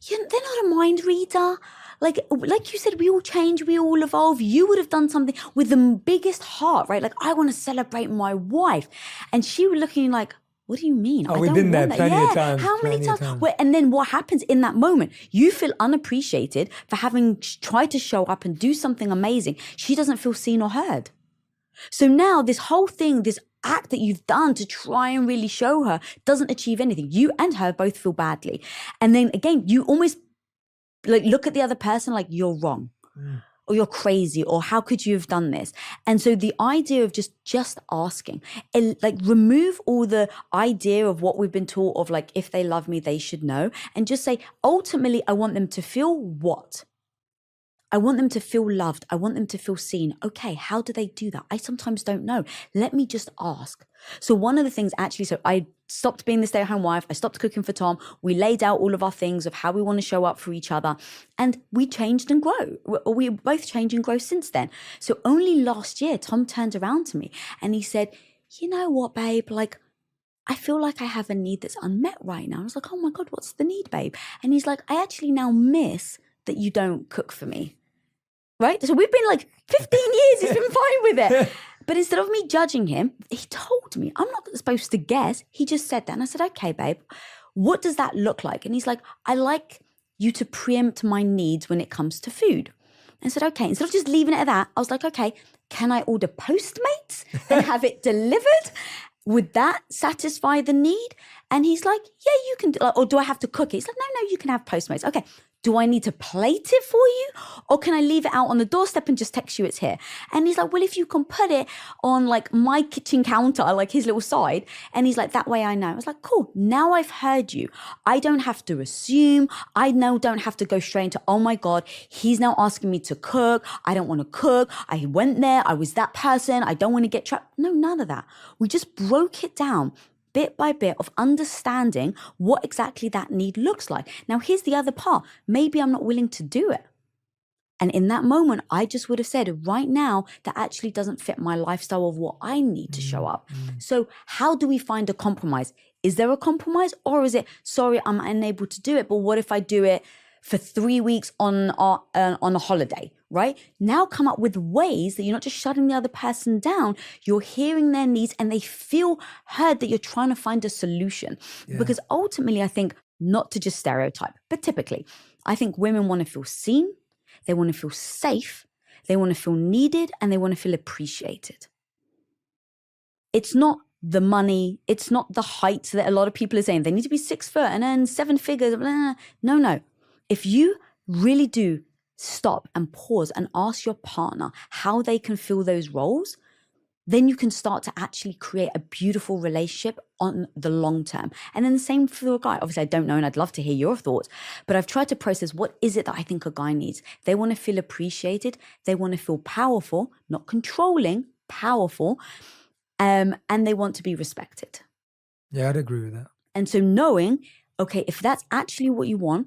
they're not a mind reader. Like you said, we all change, we all evolve. You would have done something with the biggest heart, right? Like, I want to celebrate my wife. And she was looking like, what do you mean? Oh, we've been there plenty of times. How many times? And then what happens in that moment? You feel unappreciated for having tried to show up and do something amazing. She doesn't feel seen or heard. So now this whole thing, this act that you've done to try and really show her doesn't achieve anything. You and her both feel badly. And then again, you almost like look at the other person like you're wrong. Or you're crazy, or how could you have done this? And so the idea of just asking, and like remove all the idea of what we've been taught of, like, if they love me, they should know, and just say, ultimately, I want them to feel what? I want them to feel loved. I want them to feel seen. Okay, how do they do that? I sometimes don't know. Let me just ask. So one of the things actually, so I stopped being the stay-at-home wife. I stopped cooking for Tom. We laid out all of our things of how we want to show up for each other. And we changed and grow. We both change and grow since then. So only last year, Tom turned around to me and he said, you know what, babe? Like, I feel like I have a need that's unmet right now. I was like, oh my God, what's the need, babe? And he's like, I actually now miss that you don't cook for me. Right? So we've been like 15 years, he's been fine with it. But instead of me judging him, he told me, I'm not supposed to guess. He just said that. And I said, okay, babe, what does that look like? And he's like, I like you to preempt my needs when it comes to food. And I said, okay. Instead of just leaving it at that, I was like, okay, can I order Postmates and have it delivered? would that satisfy the need? And he's like, yeah, you can do, like, or do I have to cook it? He's like, no, you can have Postmates. Okay. Do I need to plate it for you? Or can I leave it out on the doorstep and just text you it's here? And he's like, well, if you can put it on like my kitchen counter, like his little side. And he's like, that way I know. I was like, cool. Now I've heard you. I don't have to assume. I now don't have to go straight into, oh my God, he's now asking me to cook. I don't want to cook. I went there. I was that person. I don't want to get trapped. No, none of that. We just broke it down bit by bit of understanding what exactly that need looks like. Now, here's the other part. Maybe I'm not willing to do it. And in that moment, I just would have said, right now, that actually doesn't fit my lifestyle of what I need to show up. So how do we find a compromise? Is there a compromise? Or is it, sorry, I'm unable to do it, but what if I do it for 3 weeks on a holiday, right? Now come up with ways that you're not just shutting the other person down, you're hearing their needs and they feel heard, that you're trying to find a solution. Yeah. Because ultimately, I think, not to just stereotype, but typically, I think women want to feel seen, they want to feel safe, they want to feel needed, and they want to feel appreciated. It's not the money, it's not the height that a lot of people are saying. They need to be 6 foot and earn 7 figures. No. If you really do stop and pause and ask your partner how they can fill those roles, then you can start to actually create a beautiful relationship on the long term. And then the same for a guy. Obviously, I don't know, and I'd love to hear your thoughts, but I've tried to process, what is it that I think a guy needs? They want to feel appreciated. They want to feel powerful, not controlling, powerful, and they want to be respected. Yeah, I'd agree with that. And so knowing, okay, if that's actually what you want,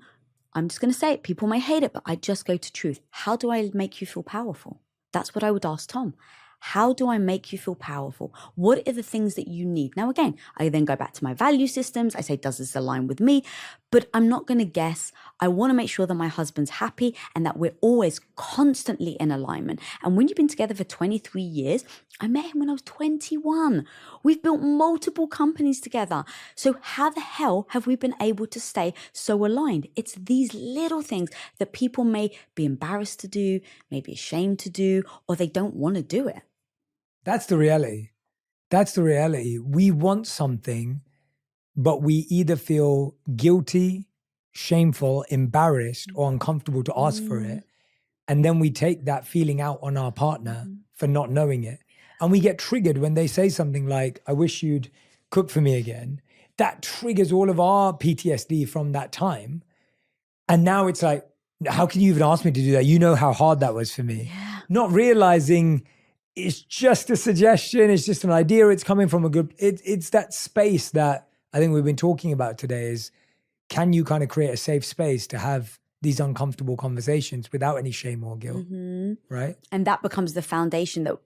I'm just going to say it. People may hate it, but I just go to truth. How do I make you feel powerful? That's what I would ask Tom. How do I make you feel powerful? What are the things that you need? Now, again, I then go back to my value systems. I say, does this align with me? But I'm not going to guess. I want to make sure that my husband's happy and that we're always constantly in alignment. And when you've been together for 23 years, I met him when I was 21. We've built multiple companies together. So how the hell have we been able to stay so aligned? It's these little things that people may be embarrassed to do, may be ashamed to do, or they don't want to do it. That's the reality. That's the reality. We want something, but we either feel guilty, shameful, embarrassed, or uncomfortable to ask for it. And then we take that feeling out on our partner for not knowing it. And we get triggered when they say something like, I wish you'd cook for me again. That triggers all of our PTSD from that time. And now it's like, how can you even ask me to do that? You know how hard that was for me. Yeah. Not realizing it's just a suggestion. It's just an idea. It's coming from a good, it's that space that I think we've been talking about today is, can you kind of create a safe space to have these uncomfortable conversations without any shame or guilt, right? And that becomes the foundation that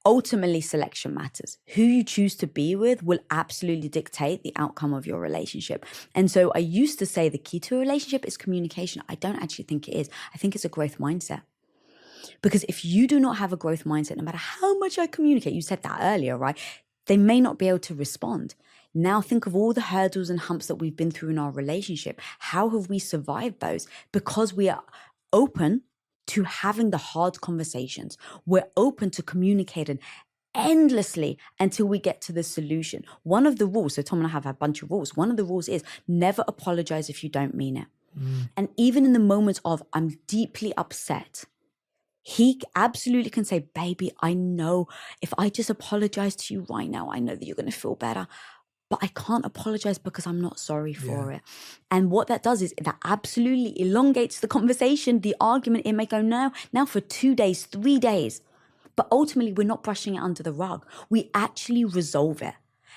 ultimately selection matters. Who you choose to be with will absolutely dictate the outcome of your relationship. And so I used to say the key to a relationship is communication. I don't actually think it is. I think it's a growth mindset. Because if you do not have a growth mindset, no matter how much I communicate, you said that earlier, right? They may not be able to respond. Now think of all the hurdles and humps that we've been through in our relationship. How have we survived those? Because we are open to having the hard conversations. We're open to communicating endlessly until we get to the solution. One of the rules, so Tom and I have a bunch of rules. One of the rules is never apologize if you don't mean it. And even in the moments of I'm deeply upset, he absolutely can say, baby, I know if I just apologize to you right now, I know that you're going to feel better. But I can't apologize because I'm not sorry for it. And what that does is that absolutely elongates the conversation, the argument. It may go now for 2 days, 3 days. But ultimately, we're not brushing it under the rug. We actually resolve it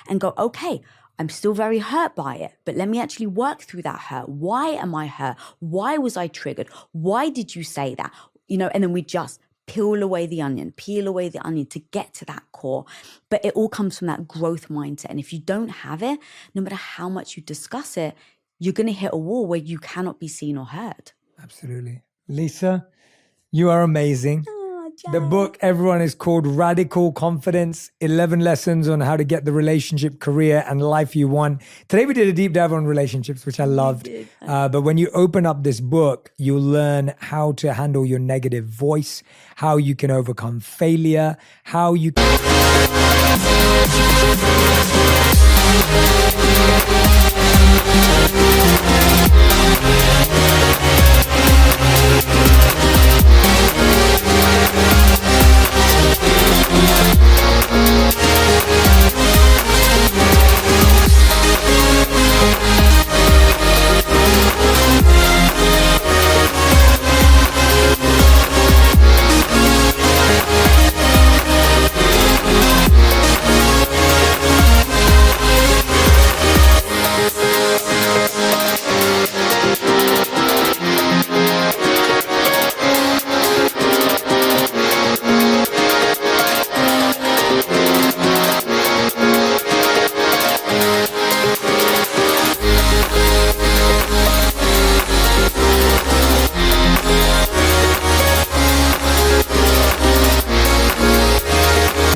and go, okay, I'm still very hurt by it, but let me actually work through that hurt. Why am I hurt? Why was I triggered? Why did you say that? You know, and then we just peel away the onion to get to that core. But it all comes from that growth mindset. And if you don't have it, no matter how much you discuss it, you're going to hit a wall where you cannot be seen or heard. Absolutely. Lisa, you are amazing. The book, everyone, is called Radical Confidence, 11 Lessons on How to Get the Relationship, Career, and Life You Want. Today we did a deep dive on relationships, which I loved. But when you open up this book, you'll learn how to handle your negative voice, how you can overcome failure, how you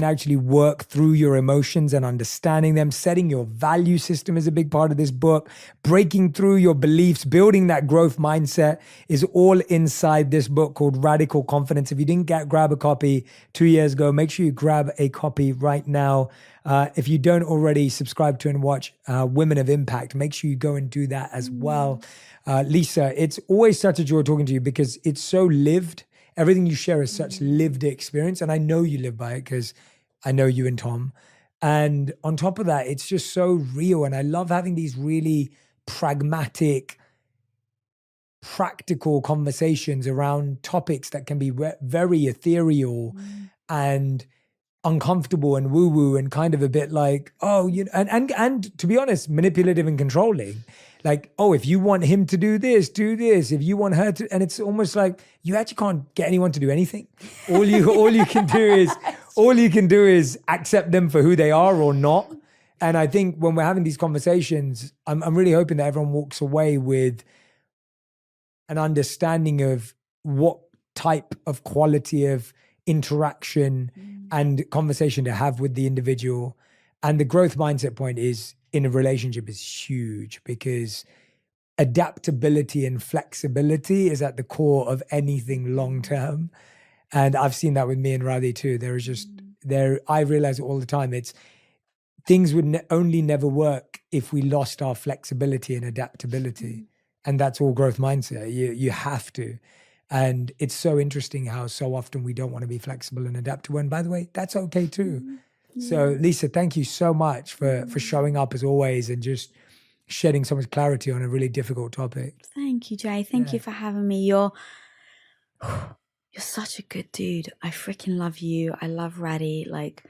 actually work through your emotions and understanding them. Setting your value system is a big part of this book. Breaking through your beliefs, building that growth mindset is all inside this book called Radical Confidence. If you didn't grab a copy 2 years ago, make sure you grab a copy right now. If you don't already subscribe to and watch Women of Impact, make sure you go and do that as well. Lisa, it's always such a joy talking to you because it's so lived. Everything you share is such lived experience. And I know you live by it because I know you and Tom. And on top of that, it's just so real. And I love having these really pragmatic, practical conversations around topics that can be very ethereal and uncomfortable and woo-woo and kind of a bit like, oh, you know, and to be honest, manipulative and controlling. Like, oh, if you want him to do this, do this. If you want her to, and it's almost like you actually can't get anyone to do anything. All you can do is accept them for who they are or not. And I think when we're having these conversations, I'm really hoping that everyone walks away with an understanding of what type of quality of interaction and conversation to have with the individual. And the growth mindset point is in a relationship is huge because adaptability and flexibility is at the core of anything long-term. And I've seen that with me and Radhi too. I realize it all the time. It's things would only never work if we lost our flexibility and adaptability. And that's all growth mindset. You have to. And it's so interesting how so often we don't want to be flexible and adaptable. And by the way, that's okay too. So Lisa, thank you so much for showing up as always and just shedding so much clarity on a really difficult topic. Thank you, Jay. Thank you for having me. You're such a good dude. I freaking love you. I love Radhi. Like,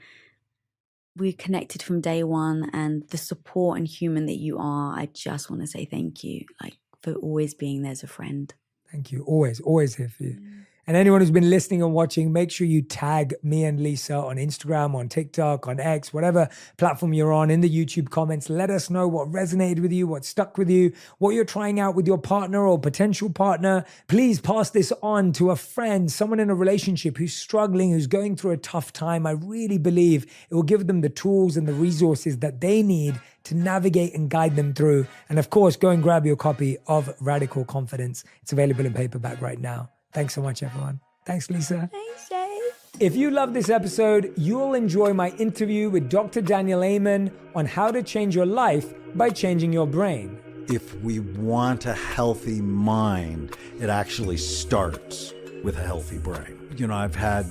we connected from day one, and the support and human that you are, I just want to say thank you, like, for always being there as a friend. Thank you. Always here for you. And anyone who's been listening and watching, make sure you tag me and Lisa on Instagram, on TikTok, on X, whatever platform you're on, in the YouTube comments. Let us know what resonated with you, what stuck with you, what you're trying out with your partner or potential partner. Please pass this on to a friend, someone in a relationship who's struggling, who's going through a tough time. I really believe it will give them the tools and the resources that they need to navigate and guide them through. And of course, go and grab your copy of Radical Confidence. It's available in paperback right now. Thanks so much, everyone. Thanks, Lisa. Thanks, Jay. If you love this episode, you'll enjoy my interview with Dr. Daniel Amen on how to change your life by changing your brain. If we want a healthy mind, it actually starts with a healthy brain. You know, I've had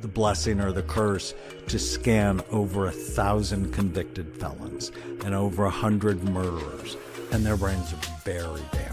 the blessing or the curse to scan over 1,000 convicted felons and over 100 murderers, and their brains are very damaged.